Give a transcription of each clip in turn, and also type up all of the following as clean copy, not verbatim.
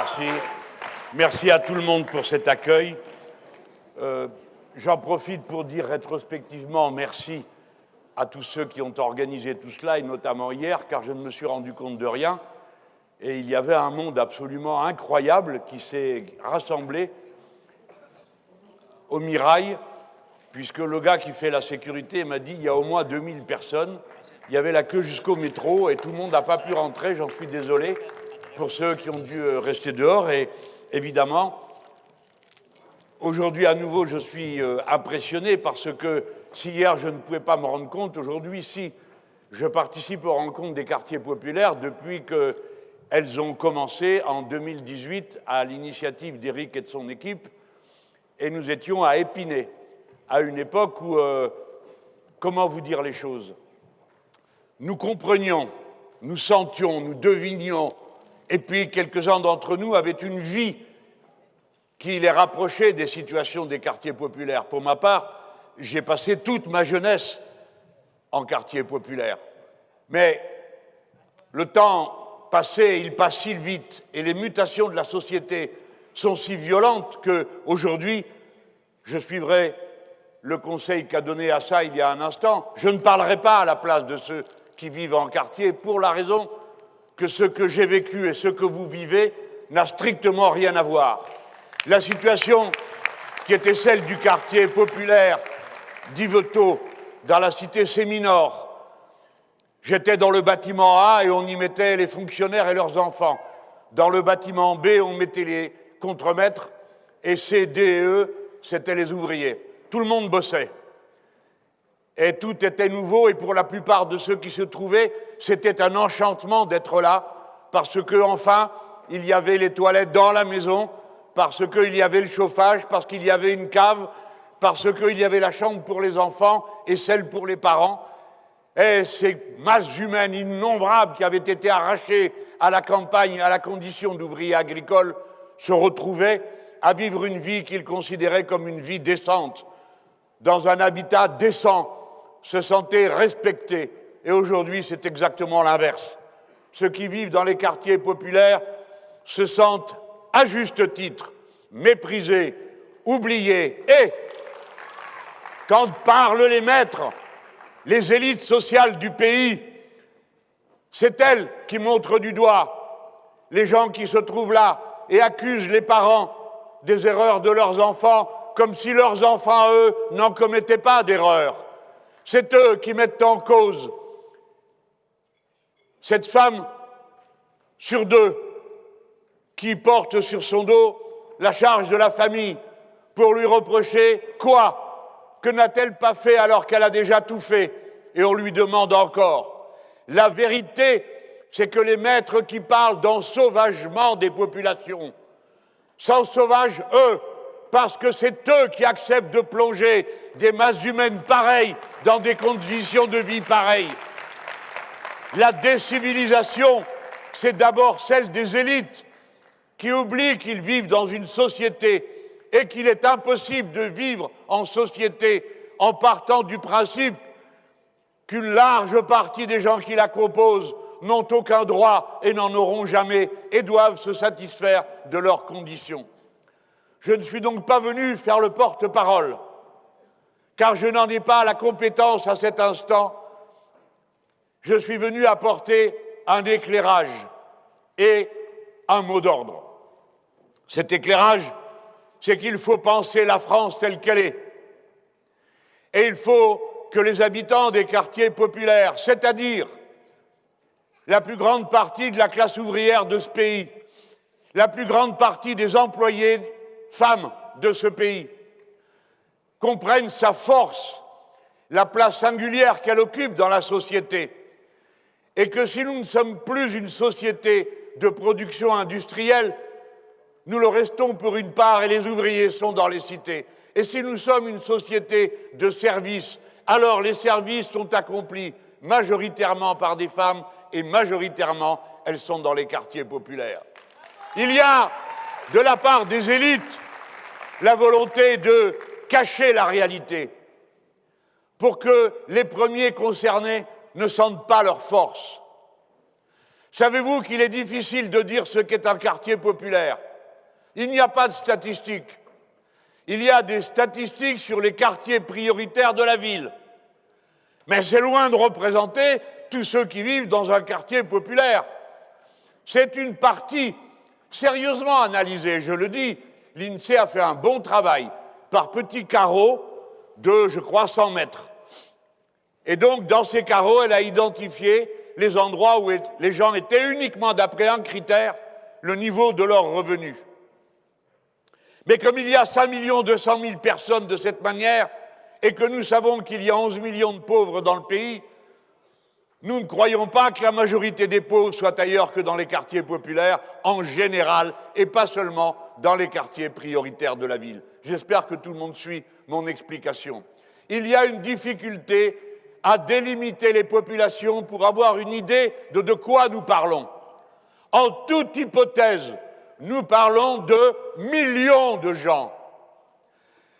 Merci. Merci à tout le monde pour cet accueil. J'en profite pour dire rétrospectivement merci à tous ceux qui ont organisé tout cela, et notamment hier, car je ne me suis rendu compte de rien. Et il y avait un monde absolument incroyable qui s'est rassemblé au Mirail, puisque le gars qui fait la sécurité m'a dit il y a au moins 2000 personnes. Il y avait la queue jusqu'au métro et tout le monde n'a pas pu rentrer, j'en suis désolé pour ceux qui ont dû rester dehors. Et évidemment, aujourd'hui à nouveau je suis impressionné parce que si hier je ne pouvais pas me rendre compte, aujourd'hui si je participe aux rencontres des quartiers populaires depuis qu'elles ont commencé en 2018 à l'initiative d'Éric et de son équipe, et nous étions à Épinay, à une époque où, comment vous dire les choses, nous comprenions, nous sentions, nous devinions, et puis quelques-uns d'entre nous avaient une vie qui les rapprochait des situations des quartiers populaires. Pour ma part, j'ai passé toute ma jeunesse en quartier populaire. Mais le temps passé, il passe si vite, et les mutations de la société sont si violentes qu'aujourd'hui, je suivrai le conseil qu'a donné à ça il y a un instant, je ne parlerai pas à la place de ceux qui vivent en quartier pour la raison que ce que j'ai vécu et ce que vous vivez n'a strictement rien à voir. La situation qui était celle du quartier populaire d'Yvetot, dans la cité Séminore, j'étais dans le bâtiment A et on y mettait les fonctionnaires et leurs enfants. Dans le bâtiment B, on mettait les contremaîtres et C, D et E, c'était les ouvriers. Tout le monde bossait. Et tout était nouveau, et pour la plupart de ceux qui se trouvaient, c'était un enchantement d'être là, parce que, enfin, il y avait les toilettes dans la maison, parce qu'il y avait le chauffage, parce qu'il y avait une cave, parce qu'il y avait la chambre pour les enfants et celle pour les parents. Et ces masses humaines innombrables qui avaient été arrachées à la campagne, à la condition d'ouvriers agricoles, se retrouvaient à vivre une vie qu'ils considéraient comme une vie décente, dans un habitat décent, se sentaient respectés. Et aujourd'hui, c'est exactement l'inverse. Ceux qui vivent dans les quartiers populaires se sentent, à juste titre, méprisés, oubliés. Et, quand parlent les maîtres, les élites sociales du pays, c'est elles qui montrent du doigt les gens qui se trouvent là et accusent les parents des erreurs de leurs enfants, comme si leurs enfants, eux, n'en commettaient pas d'erreurs. C'est eux qui mettent en cause cette femme sur deux qui porte sur son dos la charge de la famille pour lui reprocher quoi? Que n'a-t-elle pas fait alors qu'elle a déjà tout fait? Et on lui demande encore. La vérité, c'est que les maîtres qui parlent d'ensauvagement des populations s'ensauvagent, eux, parce que c'est eux qui acceptent de plonger des masses humaines pareilles dans des conditions de vie pareilles. La décivilisation, c'est d'abord celle des élites qui oublient qu'ils vivent dans une société et qu'il est impossible de vivre en société en partant du principe qu'une large partie des gens qui la composent n'ont aucun droit et n'en auront jamais et doivent se satisfaire de leurs conditions. Je ne suis donc pas venu faire le porte-parole, car je n'en ai pas la compétence à cet instant. Je suis venu apporter un éclairage et un mot d'ordre. Cet éclairage, c'est qu'il faut penser la France telle qu'elle est. Et il faut que les habitants des quartiers populaires, c'est-à-dire la plus grande partie de la classe ouvrière de ce pays, la plus grande partie des employés femmes de ce pays, comprennent sa force, la place singulière qu'elle occupe dans la société, et que si nous ne sommes plus une société de production industrielle, nous le restons pour une part et les ouvriers sont dans les cités. Et si nous sommes une société de services, alors les services sont accomplis majoritairement par des femmes et majoritairement elles sont dans les quartiers populaires. Il y a, de la part des élites, la volonté de cacher la réalité pour que les premiers concernés ne sentent pas leur force. Savez-vous qu'il est difficile de dire ce qu'est un quartier populaire? Il n'y a pas de statistiques. Il y a des statistiques sur les quartiers prioritaires de la ville. Mais c'est loin de représenter tous ceux qui vivent dans un quartier populaire. C'est une partie sérieusement analysée, je le dis. L'INSEE a fait un bon travail par petits carreaux de, je crois, 100 mètres. Et donc, dans ces carreaux, elle a identifié les endroits où les gens étaient uniquement, d'après un critère, le niveau de leurs revenus. Mais comme il y a 5 200 000 personnes de cette manière, et que nous savons qu'il y a 11 millions de pauvres dans le pays, nous ne croyons pas que la majorité des pauvres soit ailleurs que dans les quartiers populaires, en général, et pas seulement dans les quartiers prioritaires de la ville. J'espère que tout le monde suit mon explication. Il y a une difficulté à délimiter les populations pour avoir une idée de quoi nous parlons. En toute hypothèse, nous parlons de millions de gens.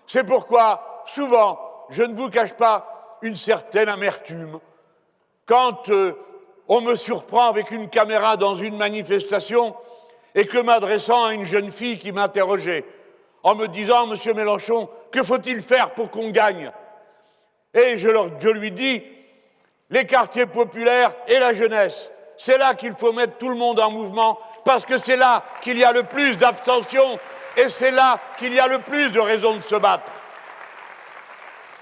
C'est pourquoi, souvent, je ne vous cache pas une certaine amertume quand on me surprend avec une caméra dans une manifestation et que m'adressant à une jeune fille qui m'interrogeait en me disant « Monsieur Mélenchon, que faut-il faire pour qu'on gagne ?» Et je lui dis « Les quartiers populaires et la jeunesse, c'est là qu'il faut mettre tout le monde en mouvement parce que c'est là qu'il y a le plus d'abstention et c'est là qu'il y a le plus de raisons de se battre. »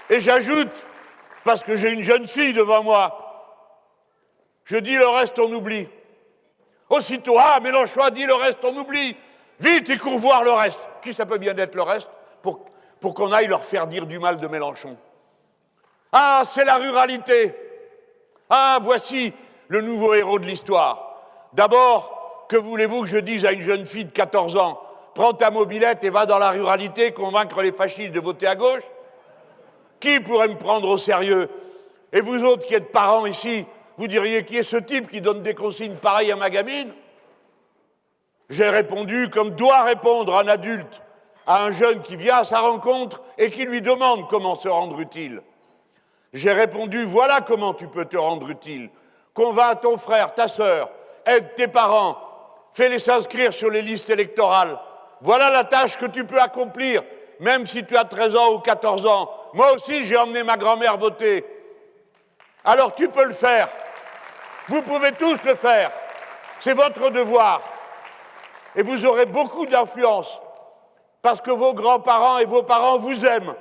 Et j'ajoute, parce que j'ai une jeune fille devant moi, je dis le reste on oublie. Aussitôt, ah, Mélenchon a dit le reste on oublie. Vite, il court voir le reste. Qui ça peut bien être le reste pour qu'on aille leur faire dire du mal de Mélenchon? Ah, c'est la ruralité. Ah, voici le nouveau héros de l'histoire. D'abord, que voulez-vous que je dise à une jeune fille de 14 ans? Prends ta mobilette et va dans la ruralité convaincre les fascistes de voter à gauche? Qui pourrait me prendre au sérieux? Et vous autres qui êtes parents ici, vous diriez qui est ce type qui donne des consignes pareilles à ma gamine? J'ai répondu comme doit répondre un adulte à un jeune qui vient à sa rencontre et qui lui demande comment se rendre utile. J'ai répondu voilà comment tu peux te rendre utile. Convainc ton frère, ta sœur, aide tes parents, fais-les s'inscrire sur les listes électorales. Voilà la tâche que tu peux accomplir, même si tu as 13 ans ou 14 ans. Moi aussi, j'ai emmené ma grand-mère voter. Alors tu peux le faire. Vous pouvez tous le faire. C'est votre devoir. Et vous aurez beaucoup d'influence parce que vos grands-parents et vos parents vous aiment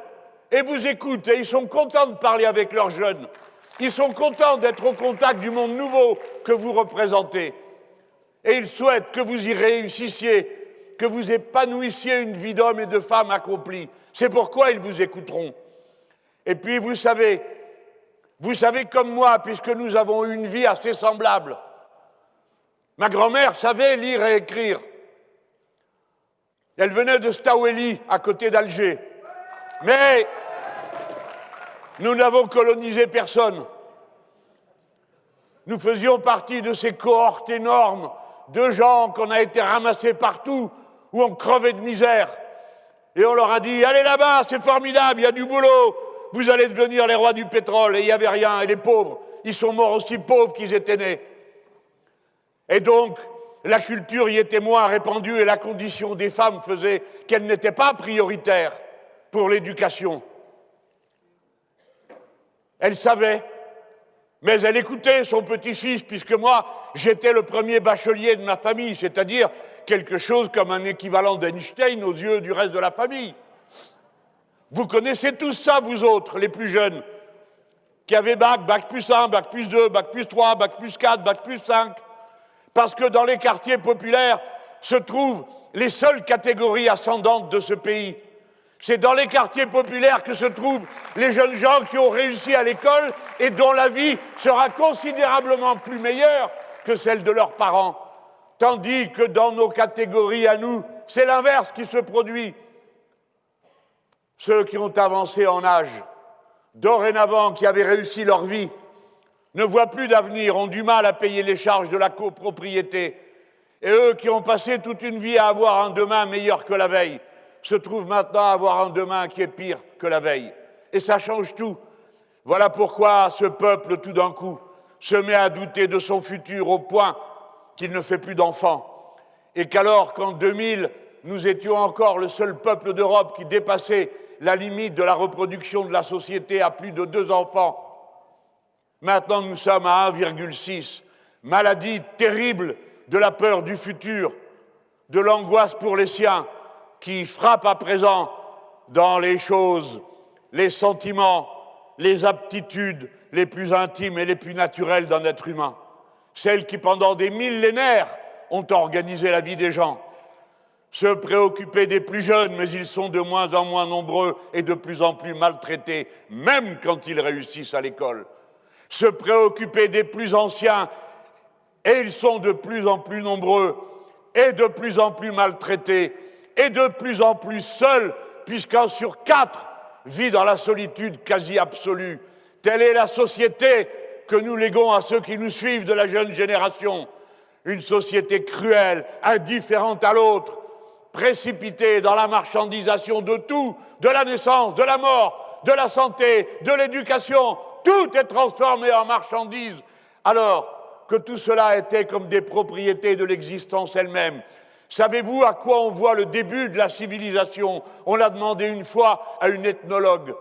et vous écoutent et ils sont contents de parler avec leurs jeunes. Ils sont contents d'être au contact du monde nouveau que vous représentez. Et ils souhaitent que vous y réussissiez, que vous épanouissiez une vie d'homme et de femme accomplie. C'est pourquoi ils vous écouteront. Et puis vous savez comme moi, puisque nous avons eu une vie assez semblable. Ma grand-mère savait lire et écrire. Elle venait de Staweli, à côté d'Alger. Mais nous n'avons colonisé personne. Nous faisions partie de ces cohortes énormes de gens qu'on a été ramassés partout, où on crevait de misère. Et on leur a dit, allez là-bas, c'est formidable, il y a du boulot, vous allez devenir les rois du pétrole. Et il n'y avait rien. Et les pauvres, ils sont morts aussi pauvres qu'ils étaient nés. Et donc, la culture y était moins répandue et la condition des femmes faisait qu'elles n'étaient pas prioritaires pour l'éducation. Elle savait, mais elle écoutait son petit-fils, puisque moi, j'étais le premier bachelier de ma famille, c'est-à-dire quelque chose comme un équivalent d'Einstein aux yeux du reste de la famille. Vous connaissez tous ça, vous autres, les plus jeunes, qui avaient bac plus 1, bac plus 2, bac plus 3, bac plus 4, bac plus 5, parce que dans les quartiers populaires se trouvent les seules catégories ascendantes de ce pays. C'est dans les quartiers populaires que se trouvent les jeunes gens qui ont réussi à l'école et dont la vie sera considérablement plus meilleure que celle de leurs parents. Tandis que dans nos catégories à nous, c'est l'inverse qui se produit. Ceux qui ont avancé en âge, dorénavant qui avaient réussi leur vie, ne voient plus d'avenir, ont du mal à payer les charges de la copropriété. Et eux qui ont passé toute une vie à avoir un demain meilleur que la veille, se trouvent maintenant à avoir un demain qui est pire que la veille. Et ça change tout. Voilà pourquoi ce peuple, tout d'un coup, se met à douter de son futur au point qu'il ne fait plus d'enfants, et qu'alors qu'en 2000, nous étions encore le seul peuple d'Europe qui dépassait la limite de la reproduction de la société à plus de 2 enfants, maintenant nous sommes à 1,6. Maladie terrible de la peur du futur, de l'angoisse pour les siens, qui frappe à présent dans les choses, les sentiments, les aptitudes les plus intimes et les plus naturelles d'un être humain, celles qui pendant des millénaires ont organisé la vie des gens. Se préoccuper des plus jeunes, mais ils sont de moins en moins nombreux et de plus en plus maltraités, même quand ils réussissent à l'école. Se préoccuper des plus anciens, et ils sont de plus en plus nombreux et de plus en plus maltraités et de plus en plus seuls, puisqu'un sur 4 vit dans la solitude quasi absolue. Telle est la société que nous léguons à ceux qui nous suivent de la jeune génération. Une société cruelle, indifférente à l'autre, précipitée dans la marchandisation de tout, de la naissance, de la mort, de la santé, de l'éducation. Tout est transformé en marchandise, alors que tout cela était comme des propriétés de l'existence elle-même. Savez-vous à quoi on voit le début de la civilisation? On l'a demandé une fois à une ethnologue.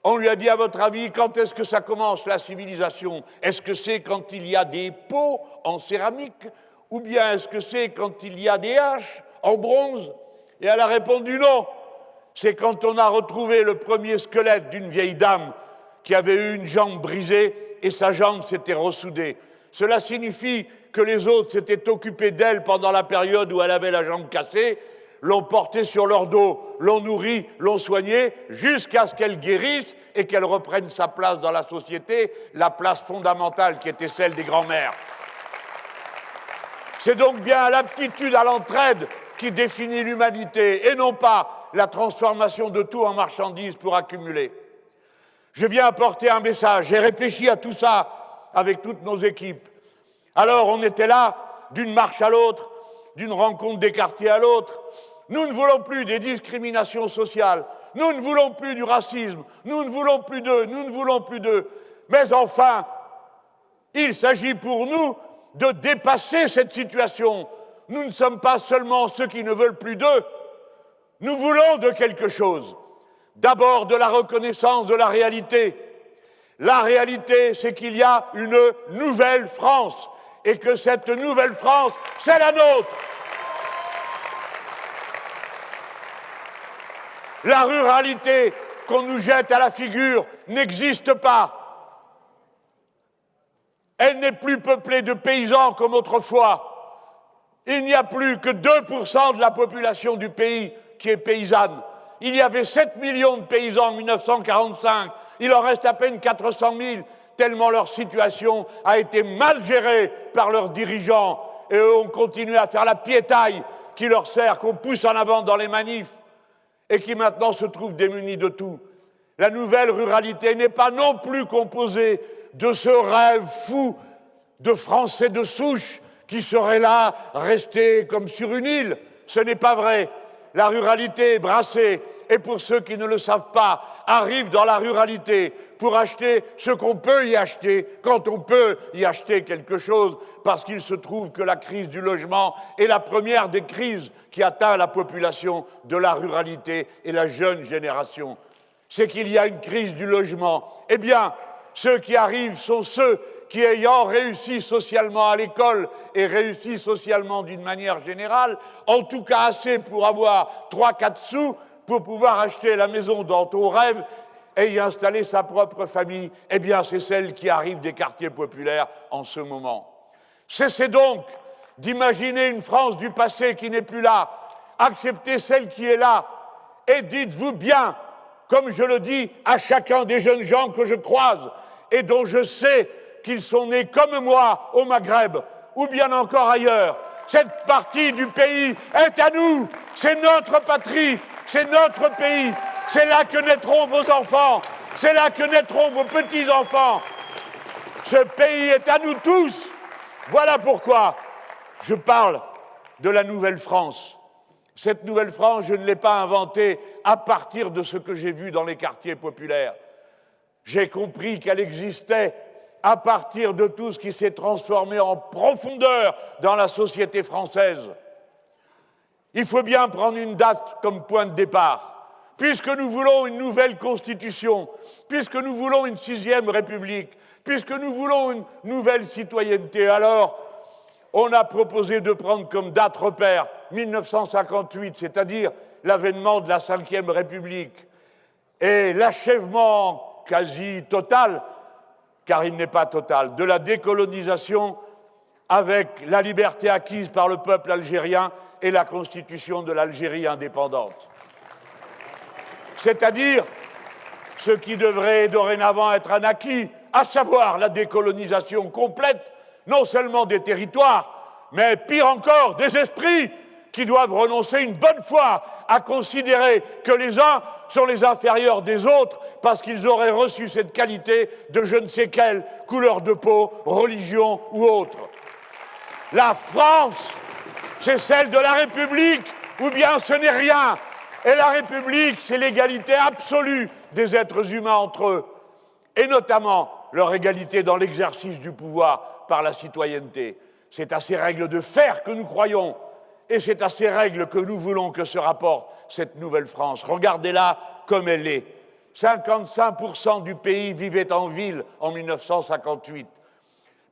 On lui a dit, à votre avis, quand est-ce que ça commence, la civilisation? Est-ce que c'est quand il y a des pots en céramique? Ou bien est-ce que c'est quand il y a des haches en bronze? Et elle a répondu non. C'est quand on a retrouvé le premier squelette d'une vieille dame qui avait eu une jambe brisée et sa jambe s'était ressoudée. Cela signifie que les autres s'étaient occupés d'elle pendant la période où elle avait la jambe cassée, l'ont portée sur leur dos, l'ont nourrie, l'ont soignée, jusqu'à ce qu'elle guérisse et qu'elle reprenne sa place dans la société, la place fondamentale qui était celle des grands-mères. C'est donc bien l'aptitude à l'entraide qui définit l'humanité, et non pas la transformation de tout en marchandises pour accumuler. Je viens apporter un message. J'ai réfléchi à tout ça avec toutes nos équipes. Alors, on était là, d'une marche à l'autre, d'une rencontre des quartiers à l'autre. Nous ne voulons plus des discriminations sociales. Nous ne voulons plus du racisme. Nous ne voulons plus d'eux. Nous ne voulons plus d'eux. Mais enfin, il s'agit pour nous de dépasser cette situation. Nous ne sommes pas seulement ceux qui ne veulent plus d'eux. Nous voulons de quelque chose. D'abord de la reconnaissance de la réalité. La réalité, c'est qu'il y a une nouvelle France et que cette nouvelle France, c'est la nôtre. La ruralité qu'on nous jette à la figure n'existe pas. Elle n'est plus peuplée de paysans comme autrefois. Il n'y a plus que 2% de la population du pays qui est paysanne. Il y avait 7 millions de paysans en 1945. Il en reste à peine 400 000, tellement leur situation a été mal gérée par leurs dirigeants. Et eux ont continué à faire la piétaille qui leur sert, qu'on pousse en avant dans les manifs, et qui maintenant se trouvent démunis de tout. La nouvelle ruralité n'est pas non plus composée de ce rêve fou de Français de souche qui seraient là, restés comme sur une île. Ce n'est pas vrai. La ruralité est brassée, et pour ceux qui ne le savent pas, arrivent dans la ruralité pour acheter ce qu'on peut y acheter, quand on peut y acheter quelque chose, parce qu'il se trouve que la crise du logement est la première des crises qui atteint la population de la ruralité et la jeune génération. C'est qu'il y a une crise du logement. Eh bien, ceux qui arrivent sont ceux qui, ayant réussi socialement à l'école et réussi socialement d'une manière générale, en tout cas assez pour avoir 3-4 sous pour pouvoir acheter la maison dont on rêve et y installer sa propre famille, eh bien c'est celle qui arrive des quartiers populaires en ce moment. Cessez donc d'imaginer une France du passé qui n'est plus là, acceptez celle qui est là, et dites-vous bien, comme je le dis à chacun des jeunes gens que je croise et dont je sais qu'ils sont nés comme moi au Maghreb, ou bien encore ailleurs, cette partie du pays est à nous, c'est notre patrie, c'est notre pays, c'est là que naîtront vos enfants, c'est là que naîtront vos petits-enfants. Ce pays est à nous tous. Voilà pourquoi je parle de la nouvelle France. Cette nouvelle France, je ne l'ai pas inventée à partir de ce que j'ai vu dans les quartiers populaires. J'ai compris qu'elle existait à partir de tout ce qui s'est transformé en profondeur dans la société française. Il faut bien prendre une date comme point de départ. Puisque nous voulons une nouvelle constitution, puisque nous voulons une 6e République, puisque nous voulons une nouvelle citoyenneté, alors on a proposé de prendre comme date repère 1958, c'est-à-dire l'avènement de la 5e République et l'achèvement quasi total, car il n'est pas total, de la décolonisation avec la liberté acquise par le peuple algérien et la constitution de l'Algérie indépendante. C'est-à-dire ce qui devrait dorénavant être un acquis, à savoir la décolonisation complète, non seulement des territoires, mais pire encore, des esprits qui doivent renoncer une bonne fois à considérer que les uns sont les inférieurs des autres parce qu'ils auraient reçu cette qualité de je ne sais quelle couleur de peau, religion ou autre. La France, c'est celle de la République, ou bien ce n'est rien. Et la République, c'est l'égalité absolue des êtres humains entre eux, et notamment leur égalité dans l'exercice du pouvoir par la citoyenneté. C'est à ces règles de fer que nous croyons, et c'est à ces règles que nous voulons que se rapporte cette nouvelle France. Regardez-la comme elle est. 55% du pays vivait en ville en 1958.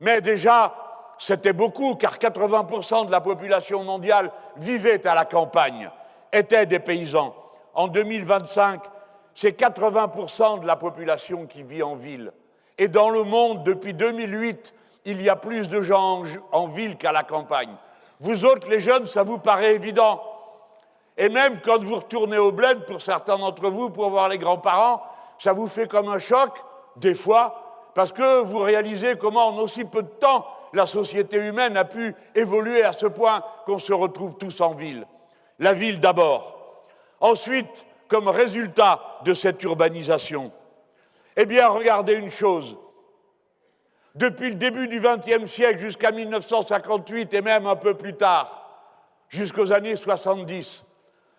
Mais déjà, c'était beaucoup, car 80% de la population mondiale vivait à la campagne, étaient des paysans. En 2025, c'est 80% de la population qui vit en ville. Et dans le monde, depuis 2008, il y a plus de gens en ville qu'à la campagne. Vous autres, les jeunes, ça vous paraît évident. Et même quand vous retournez au bled, pour certains d'entre vous, pour voir les grands-parents, ça vous fait comme un choc, des fois, parce que vous réalisez comment, en aussi peu de temps, la société humaine a pu évoluer à ce point qu'on se retrouve tous en ville. La ville d'abord. Ensuite, comme résultat de cette urbanisation, eh bien, regardez une chose. Depuis le début du XXe siècle jusqu'à 1958 et même un peu plus tard, jusqu'aux années 70,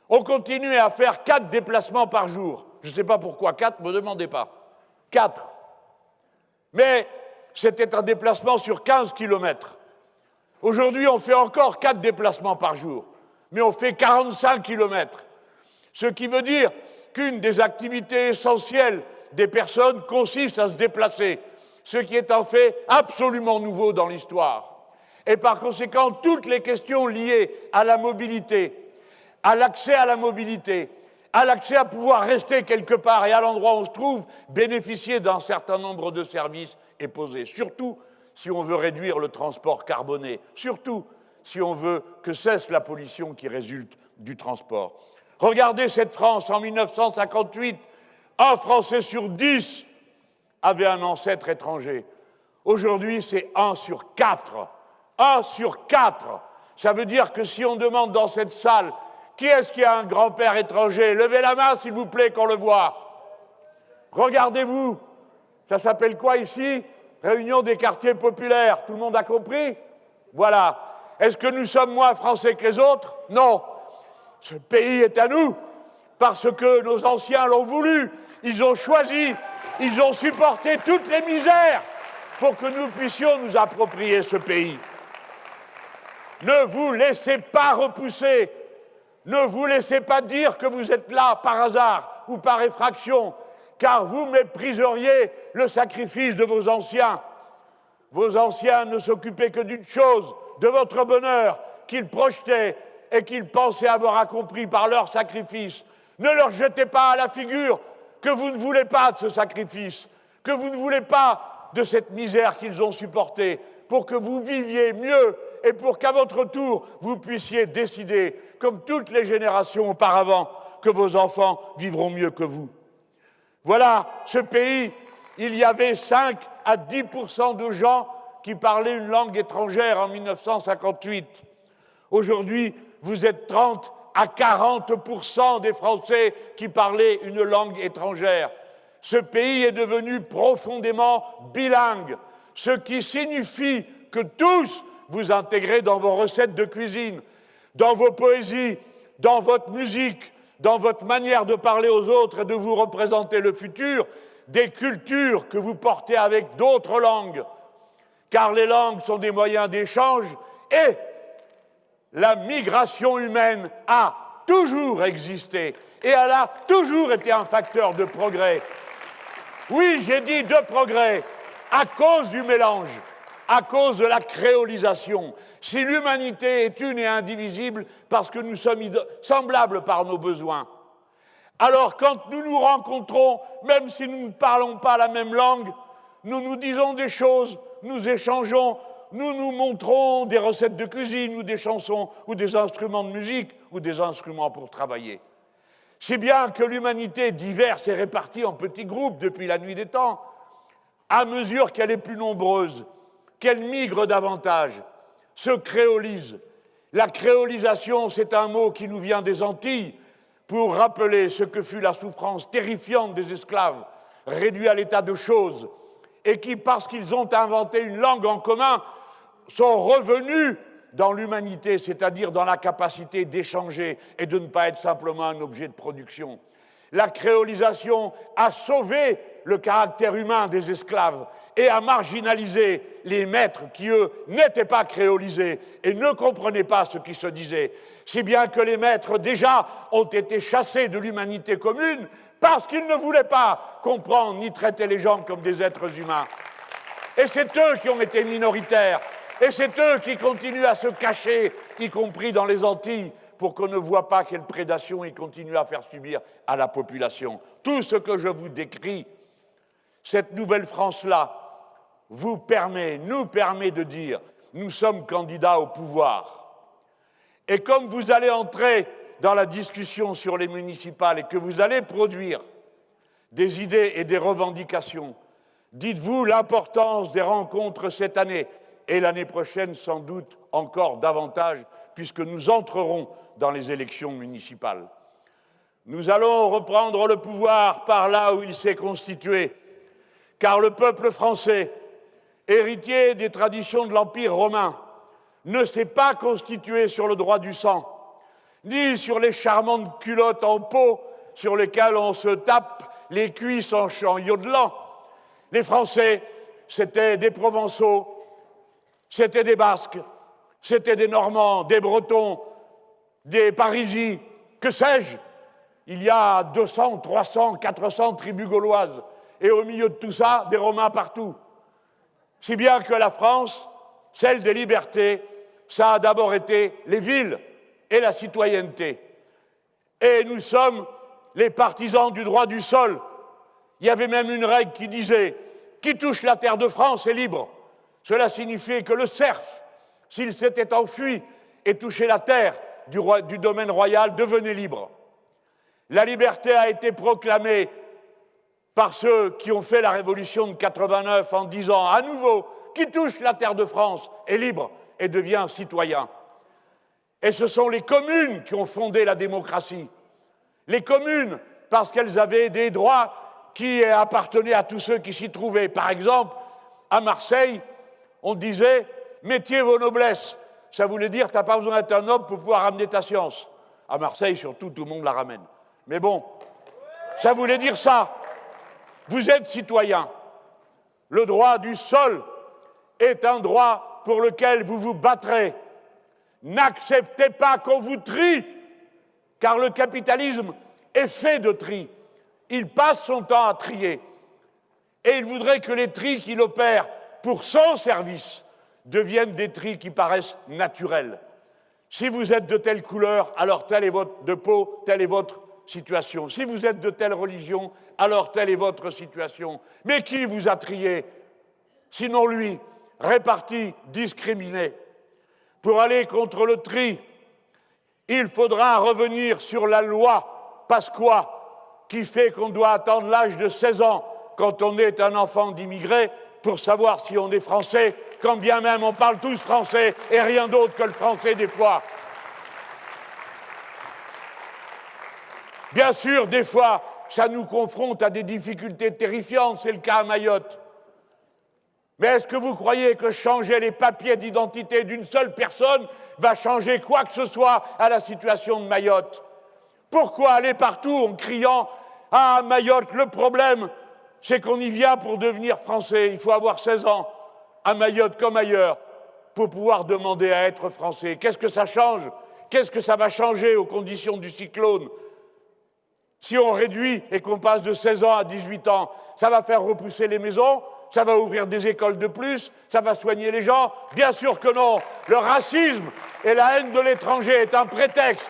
on continuait à faire 4 déplacements par jour. Je ne sais pas pourquoi 4, ne me demandez pas. 4. Mais c'était un déplacement sur 15 kilomètres. Aujourd'hui, on fait encore 4 déplacements par jour, mais on fait 45 kilomètres. Ce qui veut dire qu'une des activités essentielles des personnes consiste à se déplacer, ce qui est un fait absolument nouveau dans l'histoire. Et par conséquent, toutes les questions liées à la mobilité, à l'accès à la mobilité, à l'accès à pouvoir rester quelque part et à l'endroit où on se trouve, bénéficier d'un certain nombre de services est posée. Surtout si on veut réduire le transport carboné, surtout si on veut que cesse la pollution qui résulte du transport. Regardez cette France en 1958, un Français sur 10 avait un ancêtre étranger. Aujourd'hui, c'est 1 sur 4. 1 sur 4. Ça veut dire que si on demande dans cette salle qui est-ce qui a un grand-père étranger, levez la main, s'il vous plaît, qu'on le voit. Regardez-vous. Ça s'appelle quoi ici? Réunion des quartiers populaires. Tout le monde a compris? Voilà. Est-ce que nous sommes moins français que les autres? Non. Ce pays est à nous, parce que nos anciens l'ont voulu. Ils ont choisi, ils ont supporté toutes les misères pour que nous puissions nous approprier ce pays. Ne vous laissez pas repousser. Ne vous laissez pas dire que vous êtes là par hasard ou par effraction, car vous mépriseriez le sacrifice de vos anciens. Vos anciens ne s'occupaient que d'une chose, de votre bonheur, qu'ils projetaient et qu'ils pensaient avoir accompli par leur sacrifice. Ne leur jetez pas à la figure que vous ne voulez pas de ce sacrifice, que vous ne voulez pas de cette misère qu'ils ont supportée, pour que vous viviez mieux et pour qu'à votre tour, vous puissiez décider, comme toutes les générations auparavant, que vos enfants vivront mieux que vous. Voilà, ce pays, il y avait 5 à 10% de gens qui parlaient une langue étrangère en 1958. Aujourd'hui, vous êtes 30 à 40% des Français qui parlaient une langue étrangère. Ce pays est devenu profondément bilingue, ce qui signifie que tous vous intégrez dans vos recettes de cuisine, dans vos poésies, dans votre musique, dans votre manière de parler aux autres et de vous représenter le futur, des cultures que vous portez avec d'autres langues, car les langues sont des moyens d'échange et la migration humaine a toujours existé et elle a toujours été un facteur de progrès. Oui, j'ai dit de progrès, à cause du mélange, à cause de la créolisation. Si l'humanité est une et indivisible, parce que nous sommes semblables par nos besoins. Alors quand nous nous rencontrons, même si nous ne parlons pas la même langue, nous nous disons des choses, nous échangeons, nous nous montrons des recettes de cuisine ou des chansons ou des instruments de musique ou des instruments pour travailler. Si bien que l'humanité diverse et répartie en petits groupes depuis la nuit des temps, à mesure qu'elle est plus nombreuse, qu'elle migre davantage, se créolise. La créolisation, c'est un mot qui nous vient des Antilles pour rappeler ce que fut la souffrance terrifiante des esclaves, réduits à l'état de choses, et qui, parce qu'ils ont inventé une langue en commun, sont revenus dans l'humanité, c'est-à-dire dans la capacité d'échanger et de ne pas être simplement un objet de production. La créolisation a sauvé le caractère humain des esclaves et a marginalisé les maîtres qui, eux, n'étaient pas créolisés et ne comprenaient pas ce qui se disait. Si bien que les maîtres, déjà, ont été chassés de l'humanité commune parce qu'ils ne voulaient pas comprendre ni traiter les gens comme des êtres humains. Et c'est eux qui ont été minoritaires. Et c'est eux qui continuent à se cacher, y compris dans les Antilles, pour qu'on ne voit pas quelle prédation ils continuent à faire subir à la population. Tout ce que je vous décris, cette nouvelle France-là, nous permet de dire nous sommes candidats au pouvoir. Et comme vous allez entrer dans la discussion sur les municipales et que vous allez produire des idées et des revendications, dites-vous l'importance des rencontres cette année et l'année prochaine sans doute encore davantage puisque nous entrerons dans les élections municipales. Nous allons reprendre le pouvoir par là où il s'est constitué, car le peuple français, héritier des traditions de l'Empire romain, ne s'est pas constitué sur le droit du sang, ni sur les charmantes culottes en peau sur lesquelles on se tape les cuisses en yodelant. Les Français, c'était des Provençaux, c'était des Basques, c'était des Normands, des Bretons, des Parisis, que sais-je. Il y a 200, 300, 400 tribus gauloises, et au milieu de tout ça, des Romains partout. Si bien que la France, celle des libertés, ça a d'abord été les villes et la citoyenneté. Et nous sommes les partisans du droit du sol. Il y avait même une règle qui disait « Qui touche la terre de France est libre ». Cela signifiait que le serf, s'il s'était enfui et touché la terre du domaine royal, devenait libre. La liberté a été proclamée par ceux qui ont fait la révolution de 89 en disant à nouveau qui touche la terre de France est libre et devient citoyen. Et ce sont les communes qui ont fondé la démocratie. Les communes, parce qu'elles avaient des droits qui appartenaient à tous ceux qui s'y trouvaient. Par exemple, à Marseille, on disait « Métier vos noblesses ». Ça voulait dire « tu n'as pas besoin d'être un homme pour pouvoir ramener ta science ». À Marseille, surtout, tout le monde la ramène. Mais bon, ça voulait dire ça. Vous êtes citoyen. Le droit du sol est un droit pour lequel vous vous battrez. N'acceptez pas qu'on vous trie, car le capitalisme est fait de tri. Il passe son temps à trier. Et il voudrait que les tris qu'il opère pour son service deviennent des tris qui paraissent naturels. Si vous êtes de telle couleur, alors telle est votre de peau, telle est votre situation. Si vous êtes de telle religion, alors telle est votre situation. Mais qui vous a trié? Sinon lui, réparti, discriminé. Pour aller contre le tri, il faudra revenir sur la loi Pasqua qui fait qu'on doit attendre l'âge de 16 ans quand on est un enfant d'immigrés pour savoir si on est français, quand bien même on parle tous français et rien d'autre que le français des fois. Bien sûr, des fois, ça nous confronte à des difficultés terrifiantes, c'est le cas à Mayotte. Mais est-ce que vous croyez que changer les papiers d'identité d'une seule personne va changer quoi que ce soit à la situation de Mayotte? Pourquoi aller partout en criant « Ah, Mayotte, le problème, c'est qu'on y vient pour devenir français. Il faut avoir 16 ans, à Mayotte comme ailleurs, pour pouvoir demander à être français. Qu'est-ce que ça change? Qu'est-ce que ça va changer aux conditions du cyclone? Si on réduit et qu'on passe de 16 ans à 18 ans, ça va faire repousser les maisons, ça va ouvrir des écoles de plus, ça va soigner les gens? Bien sûr que non. Le racisme et la haine de l'étranger est un prétexte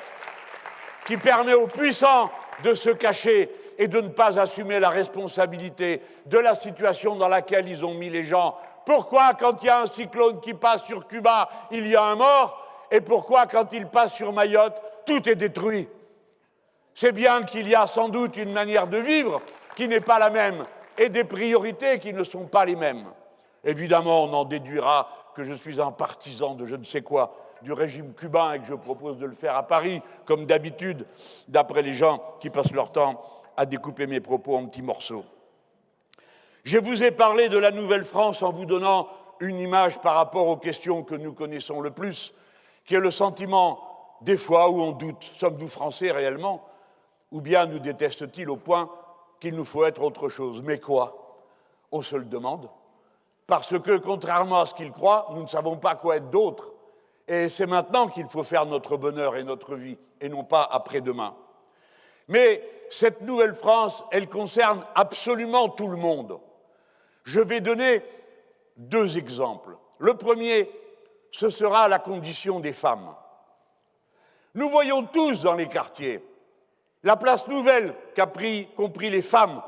qui permet aux puissants de se cacher et de ne pas assumer la responsabilité de la situation dans laquelle ils ont mis les gens. Pourquoi, quand il y a un cyclone qui passe sur Cuba, il y a un mort? Et pourquoi, quand il passe sur Mayotte, tout est détruit? C'est bien qu'il y a sans doute une manière de vivre qui n'est pas la même et des priorités qui ne sont pas les mêmes. Évidemment, on en déduira que je suis un partisan de je ne sais quoi, du régime cubain, et que je propose de le faire à Paris, comme d'habitude, d'après les gens qui passent leur temps à découper mes propos en petits morceaux. Je vous ai parlé de la Nouvelle-France en vous donnant une image par rapport aux questions que nous connaissons le plus, qui est le sentiment, des fois, où on doute, sommes-nous français réellement, ou bien nous déteste-t-il au point qu'il nous faut être autre chose? Mais quoi? On se le demande, parce que, contrairement à ce qu'ils croient, nous ne savons pas quoi être d'autre. Et c'est maintenant qu'il faut faire notre bonheur et notre vie, et non pas après-demain. Mais cette nouvelle France, elle concerne absolument tout le monde. Je vais donner 2 exemples. Le premier, ce sera la condition des femmes. Nous voyons tous dans les quartiers la place nouvelle qu'ont pris les femmes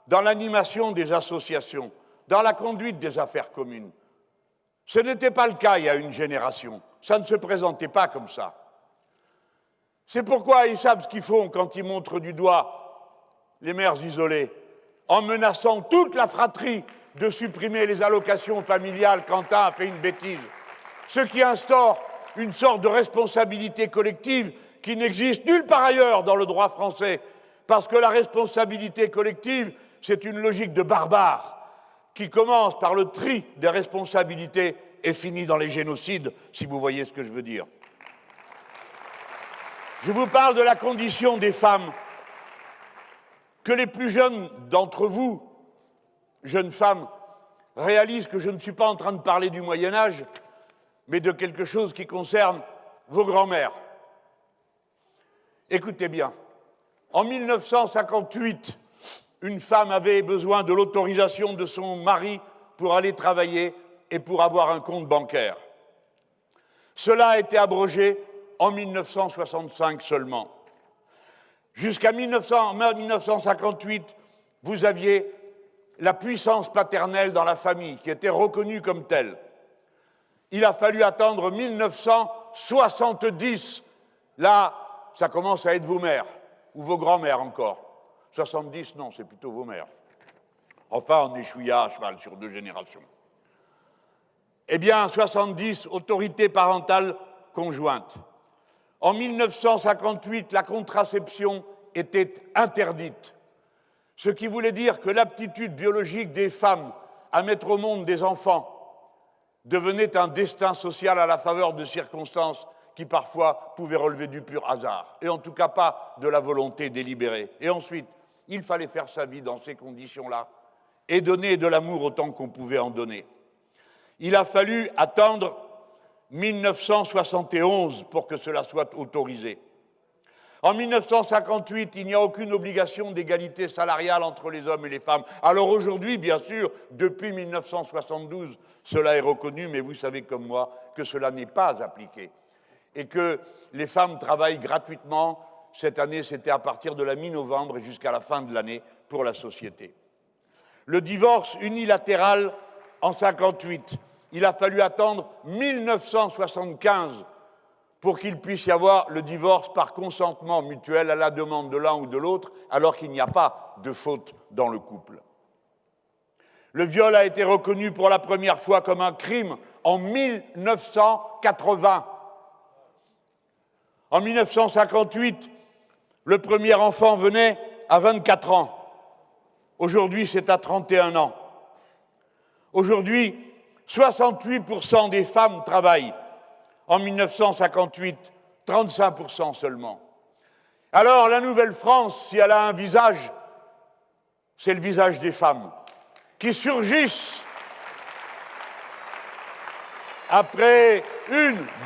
dans l'animation des associations, dans la conduite des affaires communes. Ce n'était pas le cas il y a une génération. Ça ne se présentait pas comme ça. C'est pourquoi ils savent ce qu'ils font quand ils montrent du doigt les mères isolées, en menaçant toute la fratrie de supprimer les allocations familiales quand un a fait une bêtise. Ce qui instaure une sorte de responsabilité collective qui n'existe nulle part ailleurs dans le droit français, parce que la responsabilité collective, c'est une logique de barbare qui commence par le tri des responsabilités et finit dans les génocides, si vous voyez ce que je veux dire. Je vous parle de la condition des femmes, que les plus jeunes d'entre vous, jeunes femmes, réalisent que je ne suis pas en train de parler du Moyen-Âge, mais de quelque chose qui concerne vos grands-mères. Écoutez bien, en 1958, une femme avait besoin de l'autorisation de son mari pour aller travailler et pour avoir un compte bancaire. Cela a été abrogé en 1965 seulement. Jusqu'à 1958, vous aviez la puissance paternelle dans la famille qui était reconnue comme telle. Il a fallu attendre 1970. Là, ça commence à être vos mères, ou vos grands-mères encore. 70, non, c'est plutôt vos mères. Enfin, on échouilla à cheval sur 2 générations. Eh bien, 70, autorité parentale conjointe. En 1958, la contraception était interdite, ce qui voulait dire que l'aptitude biologique des femmes à mettre au monde des enfants devenait un destin social à la faveur de circonstances qui parfois pouvaient relever du pur hasard, et en tout cas pas de la volonté délibérée. Et ensuite, il fallait faire sa vie dans ces conditions-là et donner de l'amour autant qu'on pouvait en donner. Il a fallu attendre 1971 pour que cela soit autorisé. En 1958, il n'y a aucune obligation d'égalité salariale entre les hommes et les femmes. Alors aujourd'hui, bien sûr, depuis 1972, cela est reconnu, mais vous savez comme moi que cela n'est pas appliqué. Et que les femmes travaillent gratuitement. Cette année, c'était à partir de la mi-novembre et jusqu'à la fin de l'année pour la société. Le divorce unilatéral en 1958, il a fallu attendre 1975 pour qu'il puisse y avoir le divorce par consentement mutuel à la demande de l'un ou de l'autre, alors qu'il n'y a pas de faute dans le couple. Le viol a été reconnu pour la première fois comme un crime en 1980. En 1958, le premier enfant venait à 24 ans. Aujourd'hui, c'est à 31 ans. Aujourd'hui, 68% des femmes travaillent. En 1958, 35% seulement. Alors, la Nouvelle-France, si elle a un visage, c'est le visage des femmes qui surgissent après